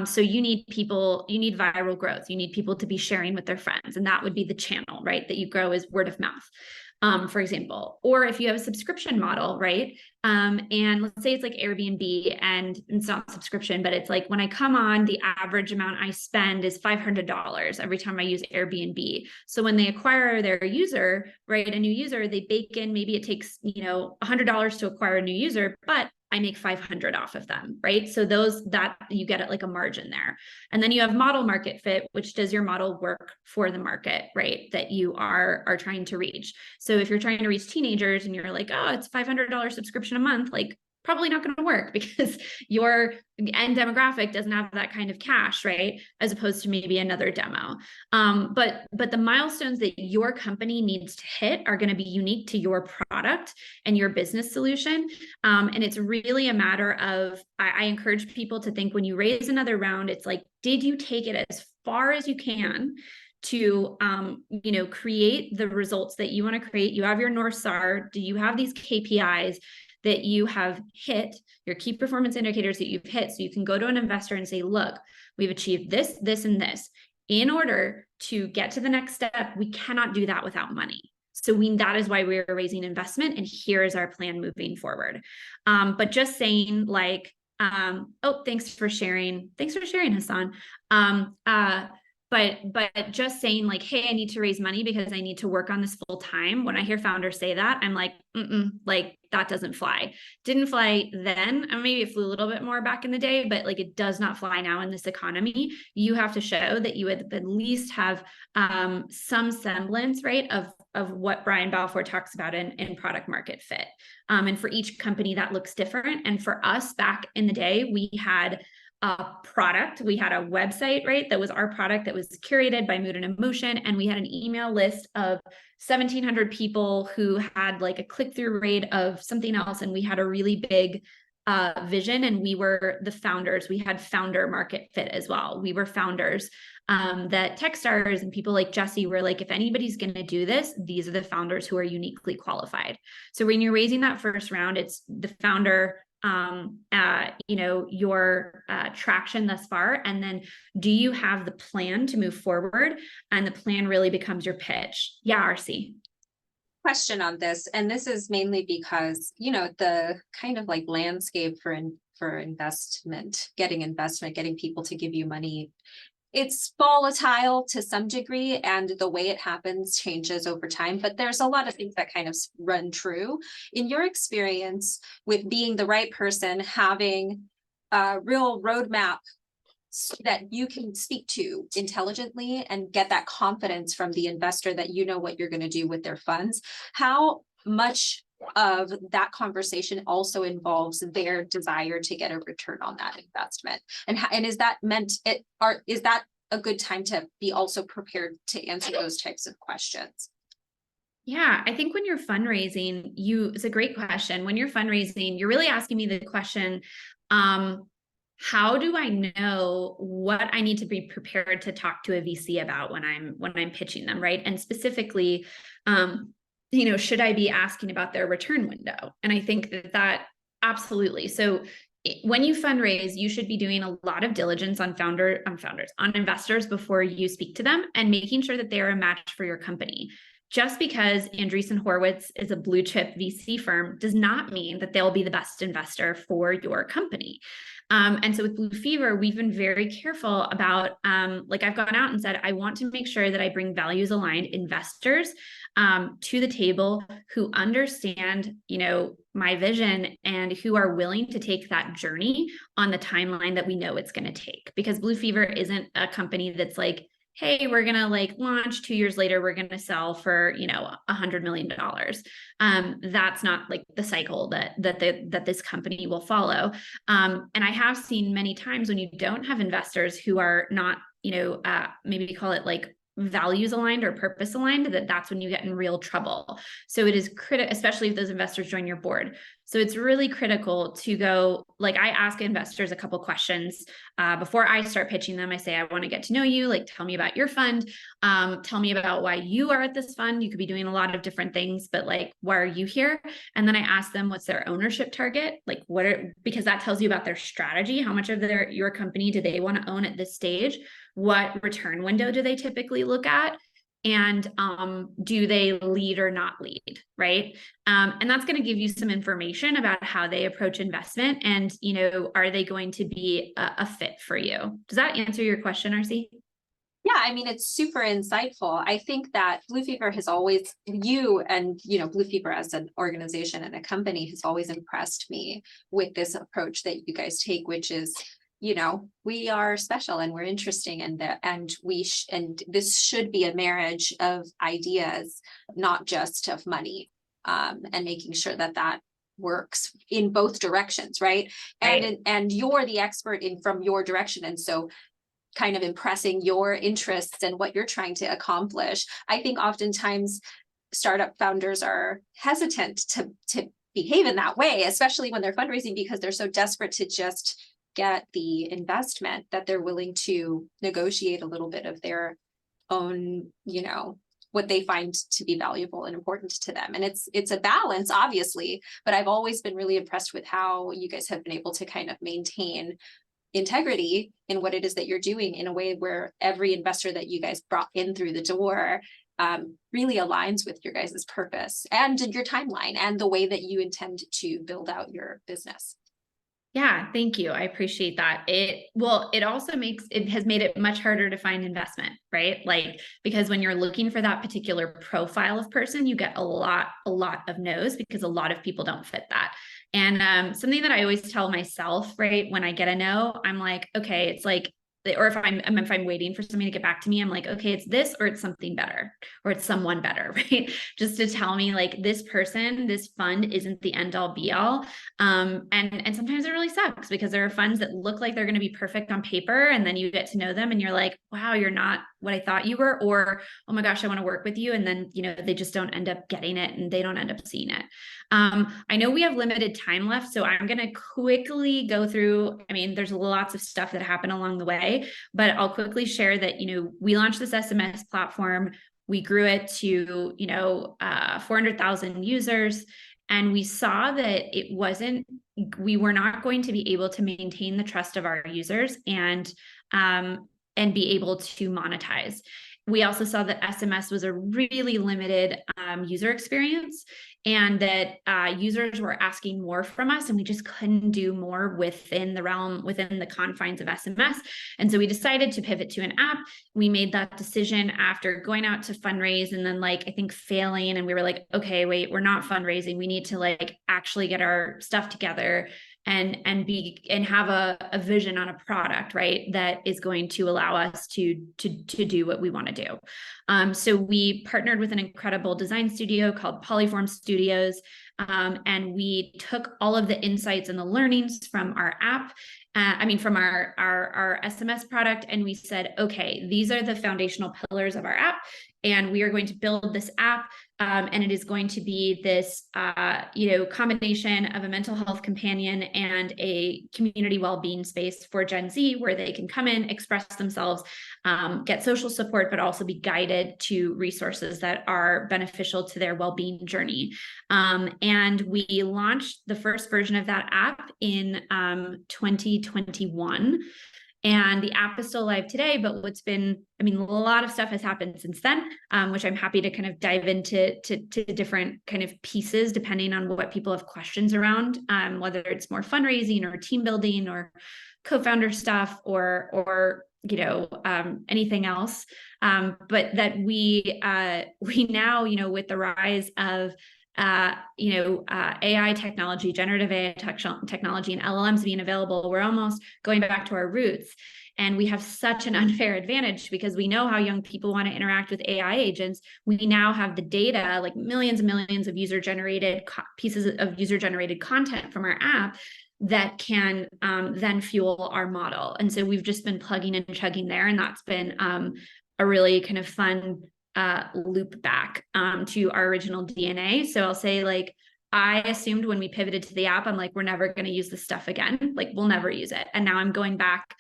So you need viral growth. You need people to be sharing with their friends. And that would be the channel, right, that you grow is word of mouth, for example. Or if you have a subscription model, right? And let's say it's like Airbnb, and it's not subscription, but it's like when I come on, the average amount I spend is $500 every time I use Airbnb. So when they acquire their user, right, a new user, they bake in, maybe it takes, $100 to acquire a new user, but I make 500 off of them, right? So that you get it like a margin there. And then you have model market fit, which does your model work for the market, right, that you are trying to reach. So if you're trying to reach teenagers and you're like, oh, it's $500 subscription a month, like probably not going to work because your end demographic doesn't have that kind of cash, right? As opposed to maybe another demo. But the milestones that your company needs to hit are going to be unique to your product and your business solution. And it's really a matter of, I encourage people to think when you raise another round, it's like, did you take it as far as you can to create the results that you want to create? You have your North Star. Do you have these KPIs that you have hit, your key performance indicators that you've hit, so you can go to an investor and say, look, we've achieved this, this, and this. In order to get to the next step, we cannot do that without money. So that is why we're raising investment, and here is our plan moving forward. But just saying like, oh, thanks for sharing, Hassan. But just saying like, hey, I need to raise money because I need to work on this full time. When I hear founders say that, I'm like, like that doesn't fly. Didn't fly then. And maybe it flew a little bit more back in the day, but like it does not fly now in this economy. You have to show that you would at least have some semblance, right, of what Brian Balfour talks about in product market fit. And for each company that looks different. And for us back in the day, we had a product, we had a website, right? That was our product that was curated by Mood and Emotion. And we had an email list of 1,700 people who had like a click-through rate of something else. And we had a really big vision, and we were the founders. We had founder market fit as well. We were founders that Techstars and people like Jesse were like, if anybody's going to do this, these are the founders who are uniquely qualified. So when you're raising that first round, it's the founder, your traction thus far, and then do you have the plan to move forward? And the plan really becomes your pitch. Yeah, RC. Question on this, and this is mainly because the kind of like landscape for investment, getting people to give you money, it's volatile to some degree, and the way it happens changes over time, but there's a lot of things that kind of run true. In your experience with being the right person, having a real roadmap that you can speak to intelligently and get that confidence from the investor that you know what you're going to do with their funds, how much of that conversation also involves their desire to get a return on that investment, and is that is that a good time to be also prepared to answer those types of questions? Yeah, I think when you're fundraising, it's a great question. When you're fundraising, you're really asking me the question, how do I know what I need to be prepared to talk to a VC about when I'm pitching them, right? And specifically, should I be asking about their return window? And I think that absolutely. So when you fundraise, you should be doing a lot of diligence on investors before you speak to them, and making sure that they're a match for your company. Just because Andreessen Horowitz is a blue chip VC firm does not mean that they'll be the best investor for your company. And so with Blue Fever, we've been very careful about, I've gone out and said, I want to make sure that I bring values aligned investors to the table who understand, my vision, and who are willing to take that journey on the timeline that we know it's going to take. Because Blue Fever isn't a company that's like, hey, we're going to launch 2 years later, we're going to sell for, $100 million. That's not like the cycle that this company will follow. And I have seen many times when you don't have investors who are not, maybe call it like values aligned or purpose aligned, that's when you get in real trouble. So it is critical, especially if those investors join your board. So it's really critical to go, I ask investors a couple questions before I start pitching them. I say, I want to get to know you. Tell me about your fund. Tell me about why you are at this fund. You could be doing a lot of different things, but why are you here? And then I ask them, what's their ownership target? Because that tells you about their strategy. How much of your company do they want to own at this stage? What return window do they typically look at? And do they lead or not lead, right? And that's going to give you some information about how they approach investment, and are they going to be a fit for you? Does that answer your question, RC? Yeah, I mean, it's super insightful. I think that Blue Fever has always, Blue Fever as an organization and a company has always impressed me with this approach that you guys take, which is, we are special and we're interesting, and this should be a marriage of ideas, not just of money, and making sure that works in both directions, right? Right. And you're the expert in from your direction. And so kind of impressing your interests and what you're trying to accomplish. I think oftentimes startup founders are hesitant to behave in that way, especially when they're fundraising, because they're so desperate to just get the investment that they're willing to negotiate a little bit of their own, you know, what they find to be valuable and important to them. And it's a balance, obviously, but I've always been really impressed with how you guys have been able to kind of maintain integrity in what it is that you're doing in a way where every investor that you guys brought in through the door really aligns with your guys' purpose and your timeline and the way that you intend to build out your business. Yeah, thank you. I appreciate that. It also it has made it much harder to find investment, right? Like, because when you're looking for that particular profile of person, you get a lot of no's because a lot of people don't fit that. And something that I always tell myself, right, when I get a no, I'm like, okay, it's like, or if I'm waiting for somebody to get back to me, I'm like, okay, it's this or it's something better or it's someone better, right? Just to tell me like this person, this fund isn't the end all be all. And sometimes it really sucks because there are funds that look like they're going to be perfect on paper. And then you get to know them and you're like, wow, you're not what I thought you were, or, oh my gosh, I want to work with you. And then, you know, they just don't end up getting it and they don't end up seeing it. I know we have limited time left, so I'm going to quickly go through. I mean, there's lots of stuff that happened along the way, but I'll quickly share that, you know, we launched this SMS platform. We grew it to, you know, 400,000 users. And we saw that we were not going to be able to maintain the trust of our users and be able to monetize. We also saw that SMS was a really limited user experience and that users were asking more from us and we just couldn't do more within the confines of SMS. And so we decided to pivot to an app. We made that decision after going out to fundraise and then like, I think failing. And we were like, okay, wait, we're not fundraising. We need to like actually get our stuff together and have a vision on a product, right, that is going to allow us to do what we want to do. So we partnered with an incredible design studio called Polyform Studios, and we took all of the insights and the learnings from our app, from our SMS product, and we said, okay, these are the foundational pillars of our app, and we are going to build this app. And it is going to be this, combination of a mental health companion and a community well-being space for Gen Z, where they can come in, express themselves, get social support, but also be guided to resources that are beneficial to their well-being journey. And we launched the first version of that app in 2021. And the app is still live today, but a lot of stuff has happened since then, which I'm happy to kind of dive into to different kind of pieces, depending on what people have questions around, whether it's more fundraising or team building or co-founder stuff or anything else. But that we now, with the rise of AI technology, generative AI technology, and LLMs being available, we're almost going back to our roots. And we have such an unfair advantage because we know how young people want to interact with AI agents. We now have the data, like millions and millions of pieces of user-generated content from our app that can then fuel our model. And so we've just been plugging and chugging there. And that's been a really kind of fun loop back to our original DNA. So I'll say, like, I assumed when we pivoted to the app, I'm like, we're never going to use this stuff again. Like, we'll never use it. And now I'm going back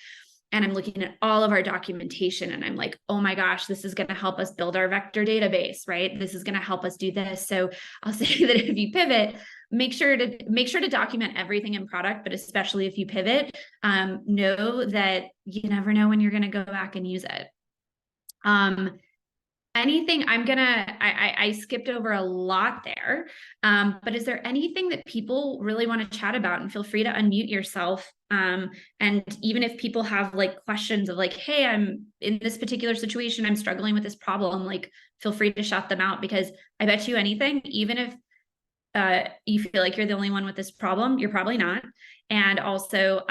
and I'm looking at all of our documentation and I'm like, oh my gosh, this is going to help us build our vector database, right? This is going to help us do this. So I'll say that if you pivot, make sure to document everything in product, but especially if you pivot, know that you never know when you're going to go back and use it. I skipped over a lot there, but is there anything that people really want to chat about? And feel free to unmute yourself. And even if people have like questions of like, hey, I'm in this particular situation, I'm struggling with this problem, like feel free to shout them out, because I bet you anything, even if you feel like you're the only one with this problem, you're probably not. And also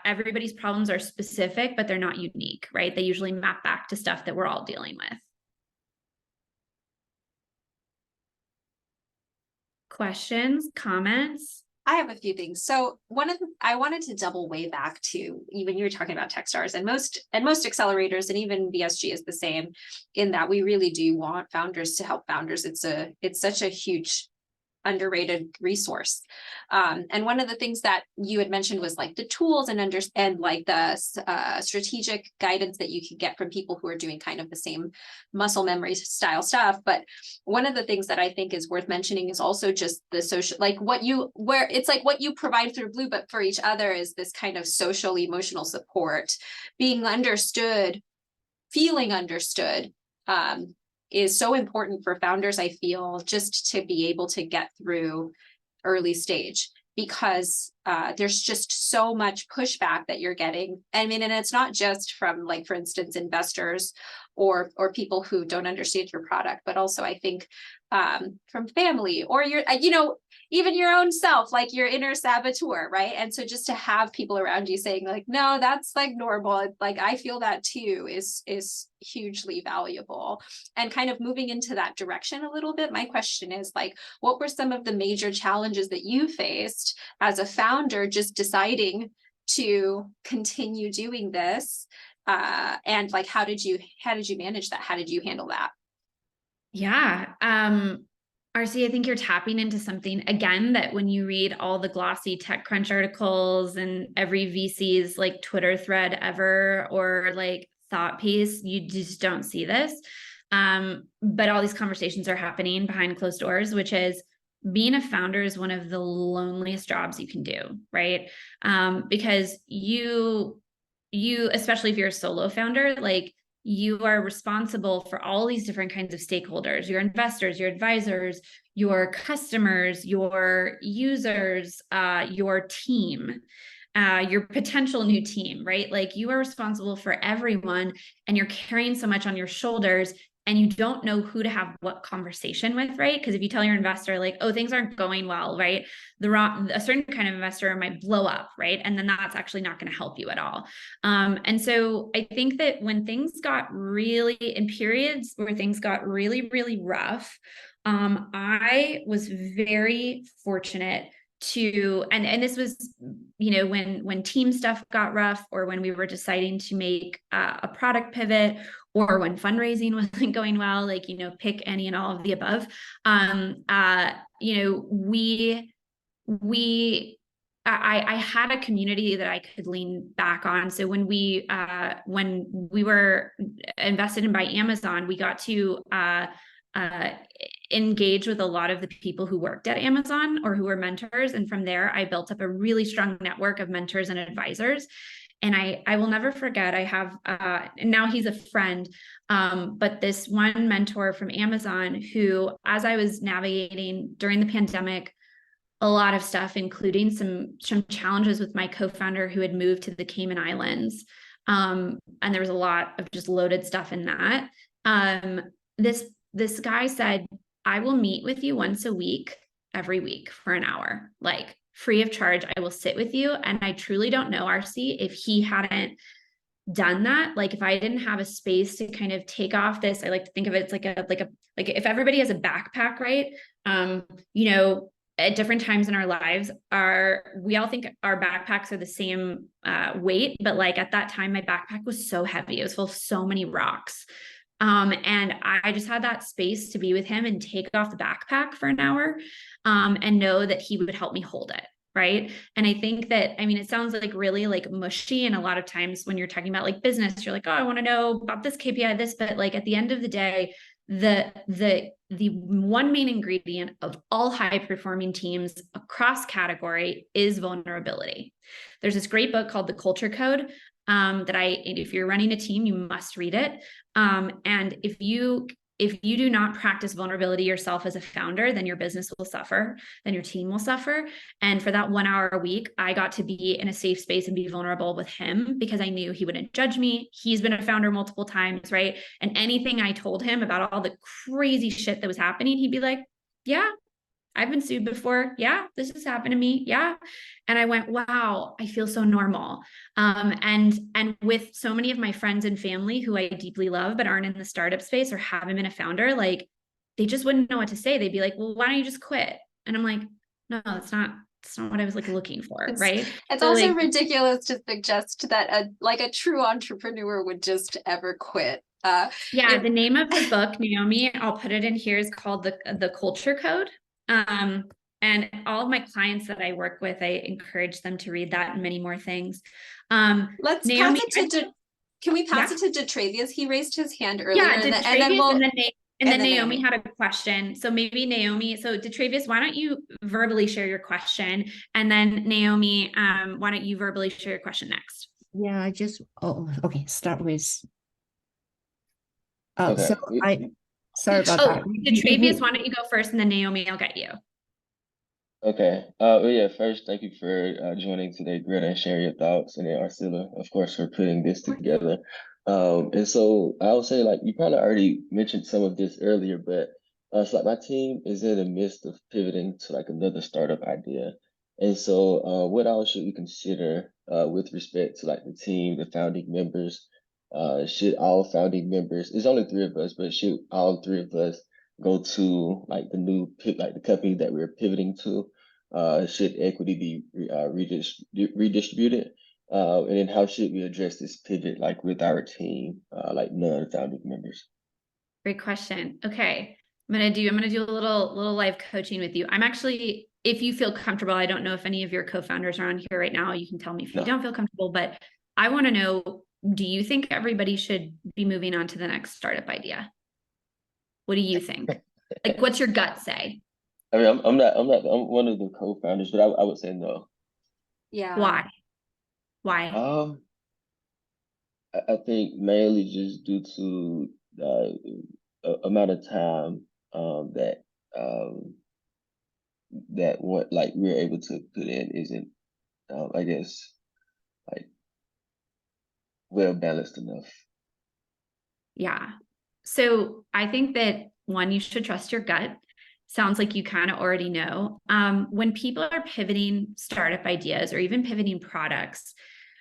everybody's problems are specific, but they're not unique, right? They usually map back to stuff that we're all dealing with. Questions, comments? I have a few things. So I wanted to double way back to even you were talking about Techstars and most accelerators, and even VSG is the same in that we really do want founders to help founders. It's such a huge underrated resource. And one of the things that you had mentioned was like the tools and like the strategic guidance that you could get from people who are doing kind of the same muscle memory style stuff. But one of the things that I think is worth mentioning is also just the social, like where it's like what you provide through Blue, but for each other is this kind of social emotional support, being understood, feeling understood. Is so important for founders, I feel, just to be able to get through early stage, because there's just so much pushback that you're getting. I mean, and it's not just from, like, for instance, investors or people who don't understand your product, but also I think from family or your, even your own self, like your inner saboteur, right? And so just to have people around you saying like, no, that's like normal. Like, I feel that too is hugely valuable. And kind of moving into that direction a little bit, my question is like, what were some of the major challenges that you faced as a founder, just deciding to continue doing this? And like, how did you manage that? How did you handle that? Yeah. RC, I think you're tapping into something again that when you read all the glossy TechCrunch articles and every VC's like Twitter thread ever, or like thought piece, you just don't see this. But all these conversations are happening behind closed doors, which is being a founder is one of the loneliest jobs you can do, right? Because you, especially if you're a solo founder, like, you are responsible for all these different kinds of stakeholders, your investors, your advisors, your customers, your users, your team, your potential new team, right? Like, you are responsible for everyone, and you're carrying so much on your shoulders, and you don't know who to have what conversation with, right? Because if you tell your investor like, oh, things aren't going well, right? A certain kind of investor might blow up, right? And then that's actually not going to help you at all. And so I think that when things got really, in periods where things got really, really rough, I was very fortunate to, and this was, when team stuff got rough, or when we were deciding to make a product pivot, or when fundraising wasn't going well, like, pick any and all of the above. I had a community that I could lean back on. So when we were invested in by Amazon, we got to engage with a lot of the people who worked at Amazon or who were mentors. And from there, I built up a really strong network of mentors and advisors. And I will never forget, I have, and now he's a friend, but this one mentor from Amazon who, as I was navigating during the pandemic, a lot of stuff, including some challenges with my co-founder who had moved to the Cayman Islands. And there was a lot of just loaded stuff in that. This guy said, I will meet with you once a week, every week for an hour, like free of charge. I will sit with you. And I truly don't know, RC, if he hadn't done that, like if I didn't have a space to kind of take off this, I like to think of it, it's like if everybody has a backpack, right? At different times in our lives, we all think our backpacks are the same weight, but like at that time, my backpack was so heavy. It was full of so many rocks. And I just had that space to be with him and take off the backpack for an hour, and know that he would help me hold it. Right. And I think that, it sounds like really like mushy. And a lot of times when you're talking about like business, you're like, oh, I want to know about this KPI, this, but like at the end of the day, the one main ingredient of all high performing teams across category is vulnerability. There's this great book called The Culture Code, if you're running a team, you must read it. And if you do not practice vulnerability yourself as a founder, then your business will suffer, then your team will suffer. And for that 1 hour a week, I got to be in a safe space and be vulnerable with him because I knew he wouldn't judge me. He's been a founder multiple times, right? And anything I told him about all the crazy shit that was happening, he'd be like, yeah, I've been sued before. Yeah, this has happened to me. Yeah. And I went, wow, I feel so normal. And with so many of my friends and family who I deeply love, but aren't in the startup space or haven't been a founder, like they just wouldn't know what to say. They'd be like, well, why don't you just quit? And I'm like, no, It's not what I was like looking for, It's, right? it's So also like, ridiculous to suggest that a true entrepreneur would just ever quit. yeah, the name of the book, Naomi, I'll put it in here, is called the Culture Code. And all of my clients that I work with, I encourage them to read that and many more things. Let's pass Naomi, it to can we pass yeah, it to Detravius? He raised his hand earlier, yeah, and then Detravius, we'll and then Naomi Naomi. had a question. So maybe Naomi, so Detravius, why don't you verbally share your question? And then Naomi, why don't you verbally share your question next? Yeah, okay, start with, Okay. sorry about Oh, that. Detravius, why don't you go first, and then Naomi, I'll get you. Okay. Well, yeah, first, thank you for joining today, Greta, and sharing your thoughts, and then Arcilla, of course, for putting this together. And so I would say, like, you probably already mentioned some of this earlier, but so like my team is in the midst of pivoting to like another startup idea. And so what else should we consider with respect to like the team, the founding members? Should all founding members, there's only three of us, but should all three of us go to like the new like the company that we're pivoting to? Should equity be redistributed? And then how should we address this pivot like with our team, like non-founding members? Great question. Okay. I'm gonna do a little live coaching with you. I'm actually, if you feel comfortable, I don't know if any of your co-founders are on here right now. You can tell me if you No. don't feel comfortable, but I want to know, do you think everybody should be moving on to the next startup idea? What do you think? Like, what's your gut say? I mean, I'm one of the co-founders, but I would say no. Yeah. Why? I think mainly just due to amount of time that that what like we're able to put in isn't I guess like well balanced enough. Yeah. So I think that one, you should trust your gut. Sounds like you kind of already know. When people are pivoting startup ideas or even pivoting products,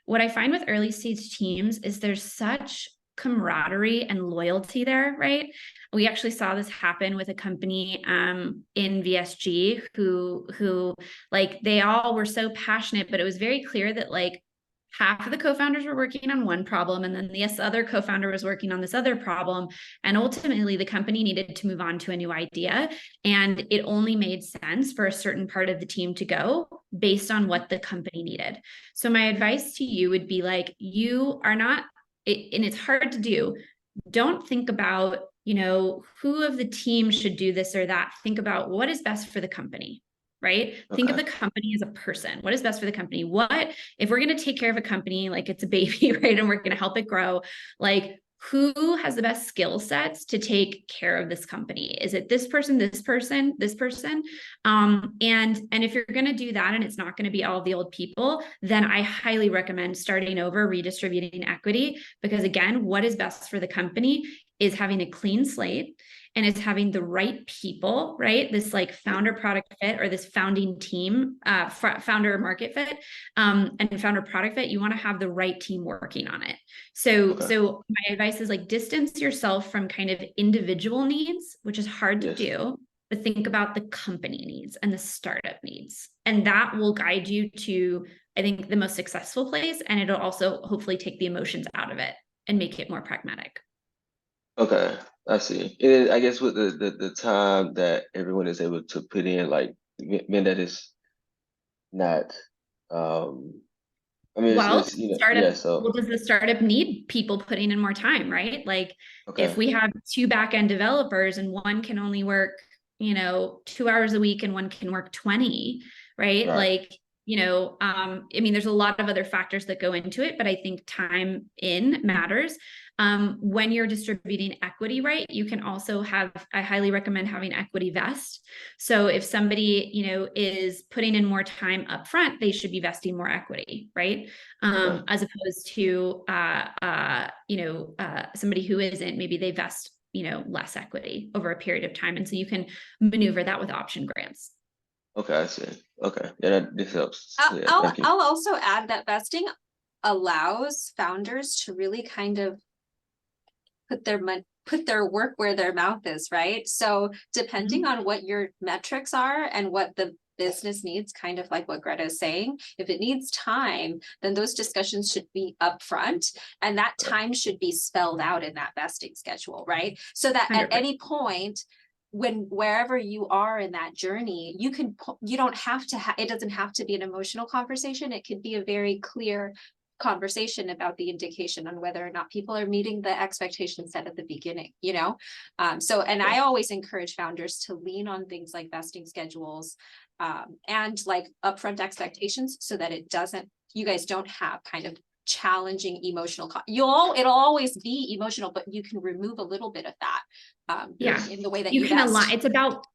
what I find with early stage teams is there's such camaraderie and loyalty there, right? We actually saw this happen with a company in VSG who like they all were so passionate, but it was very clear that like half of the co-founders were working on one problem and then this other co-founder was working on this other problem, and ultimately the company needed to move on to a new idea, and it only made sense for a certain part of the team to go based on what the company needed. So my advice to you would be like, you are not and it's hard to do, don't think about, you know, who of the team should do this or that. Think about what is best for the company, right? Okay. Think of the company as a person. What is best for the company? What, if we're going to take care of a company like it's a baby, right? And we're going to help it grow, like who has the best skill sets to take care of this company? Is it this person, this person, this person? And if you're going to do that and it's not going to be all of the old people, then I highly recommend starting over, redistributing equity, because again, what is best for the company is having a clean slate and it's having the right people, right? This like founder product fit or this founding team, founder market fit, and founder product fit. You want to have the right team working on it. So my advice is like distance yourself from kind of individual needs, which is hard to do, but think about the company needs and the startup needs. And that will guide you to, I think, the most successful place. And it'll also hopefully take the emotions out of it and make it more pragmatic. Okay, I see. And I guess with the time that everyone is able to put in, like, mean that is not, I mean, Well, it's you know, yeah. So does the startup need people putting in more time, right? Like if okay, we have two back-end developers and one can only work, you know, 2 hours a week and one can work 20, right? right. Like, you know, I mean, there's a lot of other factors that go into it, but I think time in matters. When you're distributing equity, right, you can also have, I highly recommend having equity vest. So if somebody, you know, is putting in more time up front, they should be vesting more equity, right? Okay. As opposed to, somebody who isn't, maybe they vest, you know, less equity over a period of time. And so you can maneuver that with option grants. Okay, I see. Okay, yeah, this helps. Yeah, I'll thank you. I'll also add that vesting allows founders to really kind of put their work where their mouth is, right? So depending on what your metrics are and what the business needs, kind of like what Greta is saying, if it needs time, then those discussions should be upfront, and that time should be spelled out in that vesting schedule, right? So that at 100%. any point, wherever you are in that journey, you don't have to it doesn't have to be an emotional conversation. It could be a very clear conversation about the indication on whether or not people are meeting the expectations set at the beginning, you know? And I always encourage founders to lean on things like vesting schedules, and like upfront expectations, so that you guys don't have kind of challenging emotional, it'll always be emotional, but you can remove a little bit of that. In the way that you can vest. align.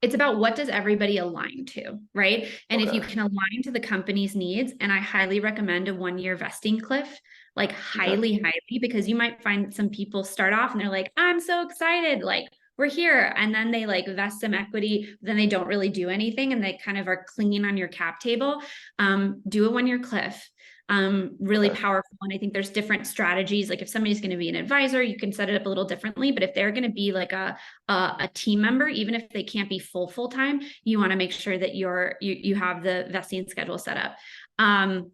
It's about what does everybody align to, right? And if you can align to the company's needs, and I highly recommend a 1-year vesting cliff, like highly, because you might find some people start off and they're like, I'm so excited, like we're here. And then they like vest some equity, then they don't really do anything. And they kind of are clinging on your cap table. Do a 1-year cliff. Really powerful. And I think there's different strategies. Like if somebody's going to be an advisor, you can set it up a little differently, but if they're going to be like a team member, even if they can't be full time, you want to make sure that you have the vesting schedule set up.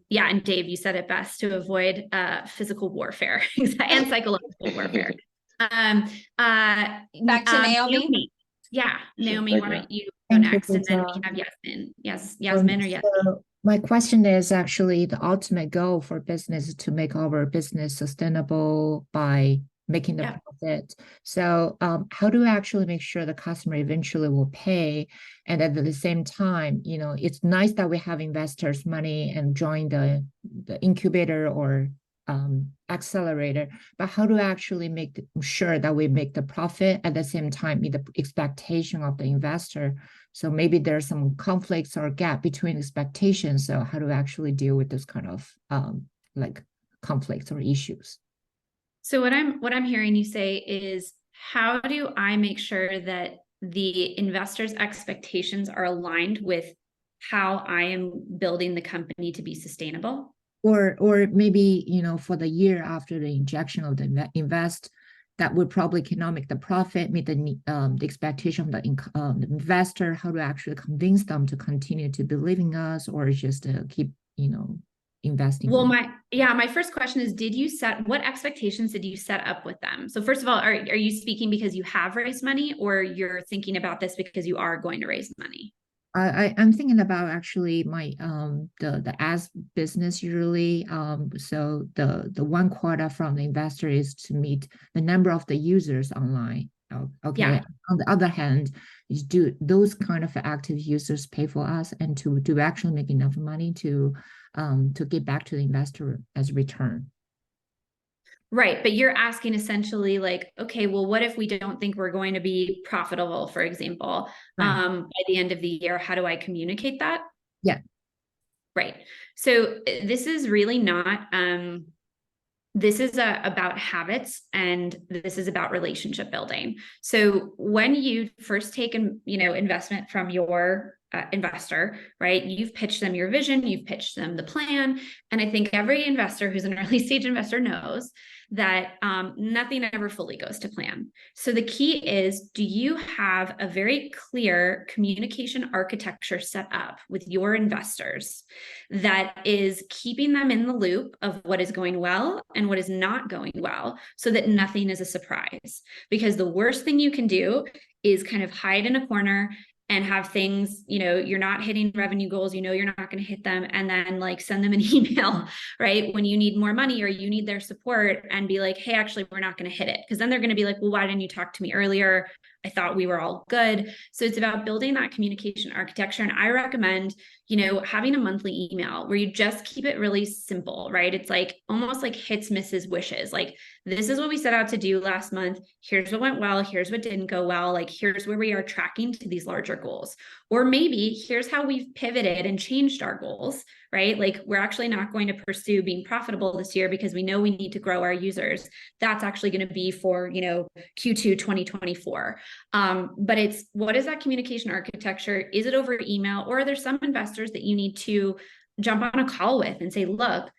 Yeah. And Dave, you said it best, to avoid physical warfare and psychological warfare. Back to Naomi. Yeah. Naomi, why don't you go Thank you, next? And then we Greta. have Yasmin. Yes, Yasmin or Yasmin. So my question is actually the ultimate goal for business is to make our business sustainable by making the profit. So how do we actually make sure the customer eventually will pay? And at the same time, you know, it's nice that we have investors' money and join the incubator or accelerator, but how do we actually make sure that we make the profit at the same time meet the expectation of the investor? So maybe there's some conflicts or gap between expectations. So how do we actually deal with this kind of like conflicts or issues? So what I'm hearing you say is, how do I make sure that the investors' expectations are aligned with how I am building the company to be sustainable? Or maybe, you know, for the year after the injection of the invest, that we probably cannot make the profit, meet the expectation of the investor, how to actually convince them to continue to believe in us, or just keep, you know, investing. Well, my first question is, what expectations did you set up with them? So first of all, are you speaking because you have raised money, or you're thinking about this because you are going to raise money? I'm thinking about actually my the ads business usually. So the one quota from the investor is to meet the number of the users online. Okay. Yeah. On the other hand, is do those kind of active users pay for us, and to actually make enough money to get back to the investor as return. Right. But you're asking essentially like, okay, well, what if we don't think we're going to be profitable, for example, by the end of the year? How do I communicate that? Yeah. Right. So this is really not, this is about habits, and this is about relationship building. So when you first take investment from your investor, right? You've pitched them your vision, you've pitched them the plan. And I think every investor who's an early stage investor knows that nothing ever fully goes to plan. So the key is, do you have a very clear communication architecture set up with your investors that is keeping them in the loop of what is going well and what is not going well, so that nothing is a surprise? Because the worst thing you can do is kind of hide in a corner and have things, you're not hitting revenue goals, you're not going to hit them, and then like send them an email, right, when you need more money or you need their support, and be like, hey, actually, we're not going to hit it. Because then they're going to be like, well, why didn't you talk to me earlier? I thought we were all good. So it's about building that communication architecture. And I recommend, having a monthly email where you just keep it really simple, right? It's like almost like hits, misses, wishes. Like, this is what we set out to do last month. Here's what went well. Here's what didn't go well. Like, here's where we are tracking to these larger goals. Or maybe here's how we've pivoted and changed our goals, right? Like, we're actually not going to pursue being profitable this year because we know we need to grow our users. That's actually going to be for, Q2 2024. But it's, what is that communication architecture? Is it over email, or are there some investors that you need to jump on a call with and say, look,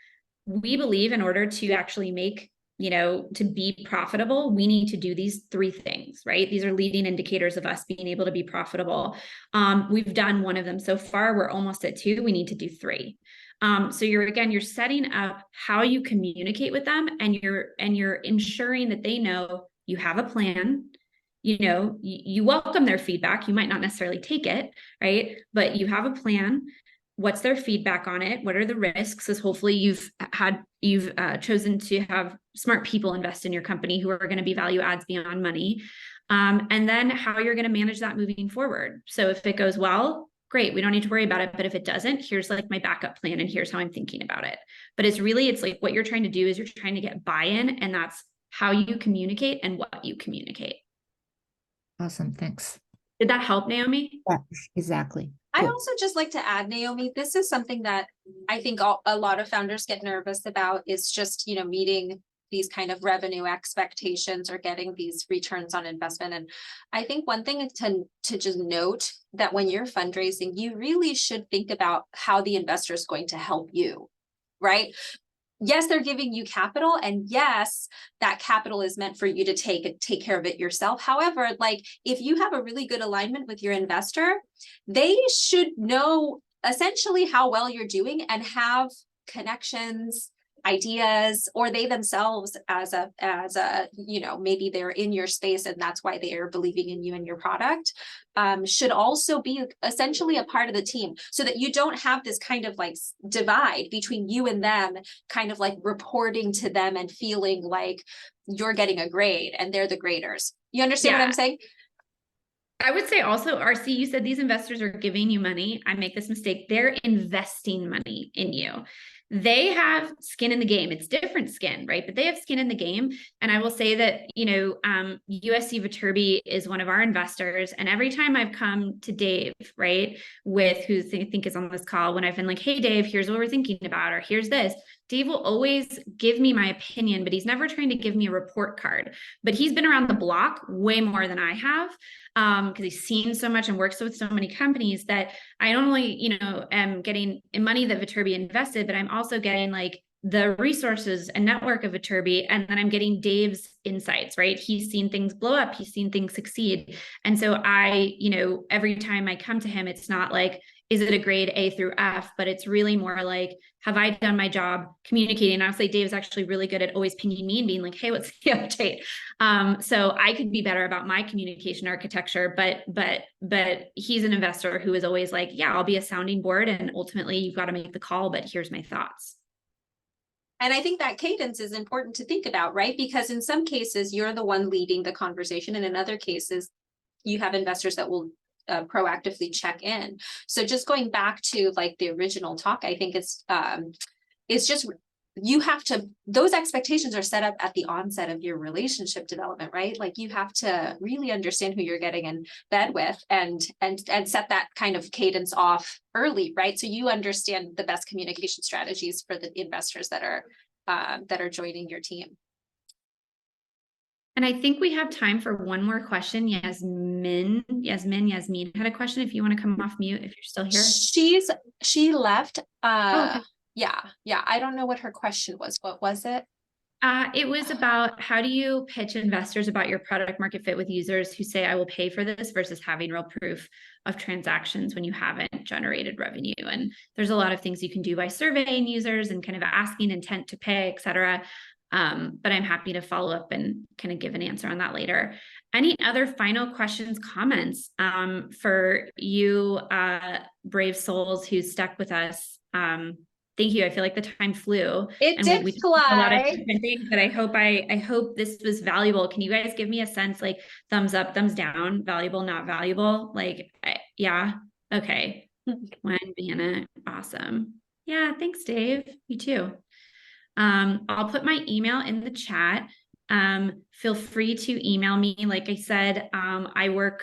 we believe in order to actually make to be profitable, we need to do these 3 things, right? These are leading indicators of us being able to be profitable. We've done 1 of them so far. We're almost at 2. We need to do 3. So you're setting up how you communicate with them, and you're ensuring that they know you have a plan. You welcome their feedback. You might not necessarily take it, right? But you have a plan. What's their feedback on it? What are the risks? As hopefully you've chosen to have smart people invest in your company who are going to be value adds beyond money. And then how you're going to manage that moving forward. So if it goes well, great, we don't need to worry about it. But if it doesn't, here's like my backup plan, and here's how I'm thinking about it. But it's like what you're trying to do is you're trying to get buy-in, and that's how you communicate and what you communicate. Awesome. Thanks. Did that help, Naomi? Yeah, exactly. I'd Cool. also just like to add, Naomi, this is something that I think a lot of founders get nervous about, is just, meeting these kind of revenue expectations or getting these returns on investment. And I think one thing is to just note that when you're fundraising, you really should think about how the investor is going to help you, right? Yes, they're giving you capital, and yes, that capital is meant for you to take care of it yourself. However, like if you have a really good alignment with your investor, they should know essentially how well you're doing and have connections, ideas, or they themselves as a maybe they're in your space and that's why they are believing in you and your product, should also be essentially a part of the team, so that you don't have this kind of like divide between you and them, kind of like reporting to them and feeling like you're getting a grade and they're the graders. You understand what I'm saying? I would say also, RC, you said these investors are giving you money. I make this mistake. They're investing money in you. They have skin in the game. It's different skin, right? But they have skin in the game. And I will say that, USC Viterbi is one of our investors. And every time I've come to Dave, right, with who I think is on this call, when I've been like, hey, Dave, here's what we're thinking about, or here's this, Dave will always give me my opinion, but he's never trying to give me a report card. But he's been around the block way more than I have, because he's seen so much and works with so many companies, that I not only, am getting money that Viterbi invested, but I'm also getting like the resources and network of Viterbi, and then I'm getting Dave's insights, right? He's seen things blow up, he's seen things succeed. And so I, every time I come to him, it's not like, is it a grade A through F, but it's really more like, have I done my job communicating? And honestly, Dave's actually really good at always pinging me and being like, hey, what's the update? So I could be better about my communication architecture, but he's an investor who is always like, yeah, I'll be a sounding board, and ultimately you've got to make the call, but here's my thoughts. And I think that cadence is important to think about, right? Because in some cases, you're the one leading the conversation, and in other cases, you have investors that will proactively check in. So just going back to like the original talk, I think it's just, you have to, those expectations are set up at the onset of your relationship development, right? Like you have to really understand who you're getting in bed with, and set that kind of cadence off early, right? So you understand the best communication strategies for the investors that are joining your team. And I think we have time for one more question. Yasmin had a question. If you want to come off mute, if you're still here. She left. Okay. Yeah. I don't know what her question was. What was it? It was about, how do you pitch investors about your product market fit with users who say, I will pay for this, versus having real proof of transactions when you haven't generated revenue. And there's a lot of things you can do by surveying users and kind of asking intent to pay, et cetera. But I'm happy to follow up and kind of give an answer on that later. Any other final questions, comments for you, brave souls who stuck with us? Thank you. I feel like the time flew. It did fly. A lot of different things, but I hope this was valuable. Can you guys give me a sense, like thumbs up, thumbs down, valuable, not valuable? Like, yeah. Okay. When Vienna, awesome. Yeah. Thanks, Dave. You too. I'll put my email in the chat. Feel free to email me. Like I said, I work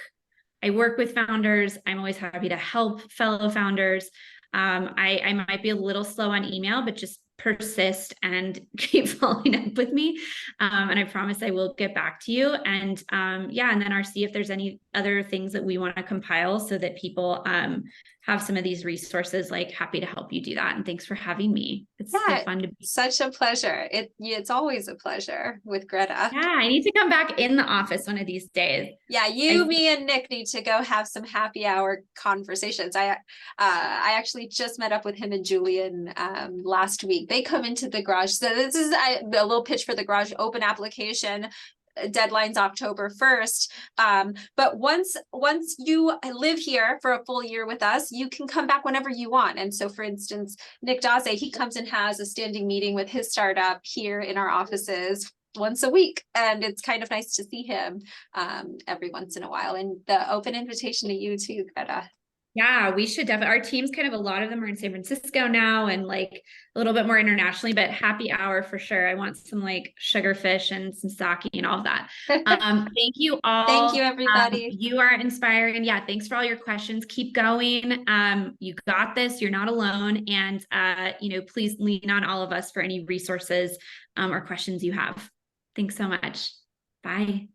with founders. I'm always happy to help fellow founders. I might be a little slow on email, but just persist and keep following up with me. And I promise I will get back to you. And and then RC, if there's any other things that we want to compile so that people have have some of these resources, like happy to help you do that. And thanks for having me. It's so Yeah, fun to be. Such a pleasure. It's always a pleasure with Greta. Yeah, I need to come back in the office one of these days. Yeah, me, and Nick need to go have some happy hour conversations. I actually just met up with him and Julian last week. They come into the garage. So this is a little pitch for the garage open application. Deadline's October 1st. But once you live here for a full year with us, you can come back whenever you want. And so, for instance, Nick Daze, he comes and has a standing meeting with his startup here in our offices once a week, and it's kind of nice to see him every once in a while. And the open invitation to you too, Greta. Yeah, we should definitely. Our team's kind of, a lot of them are in San Francisco now and like a little bit more internationally, but happy hour for sure. I want some like sugarfish and some sake and all of that. Thank you all. Thank you, everybody. You are inspiring. Yeah, thanks for all your questions. Keep going. You got this. You're not alone. And please lean on all of us for any resources or questions you have. Thanks so much. Bye.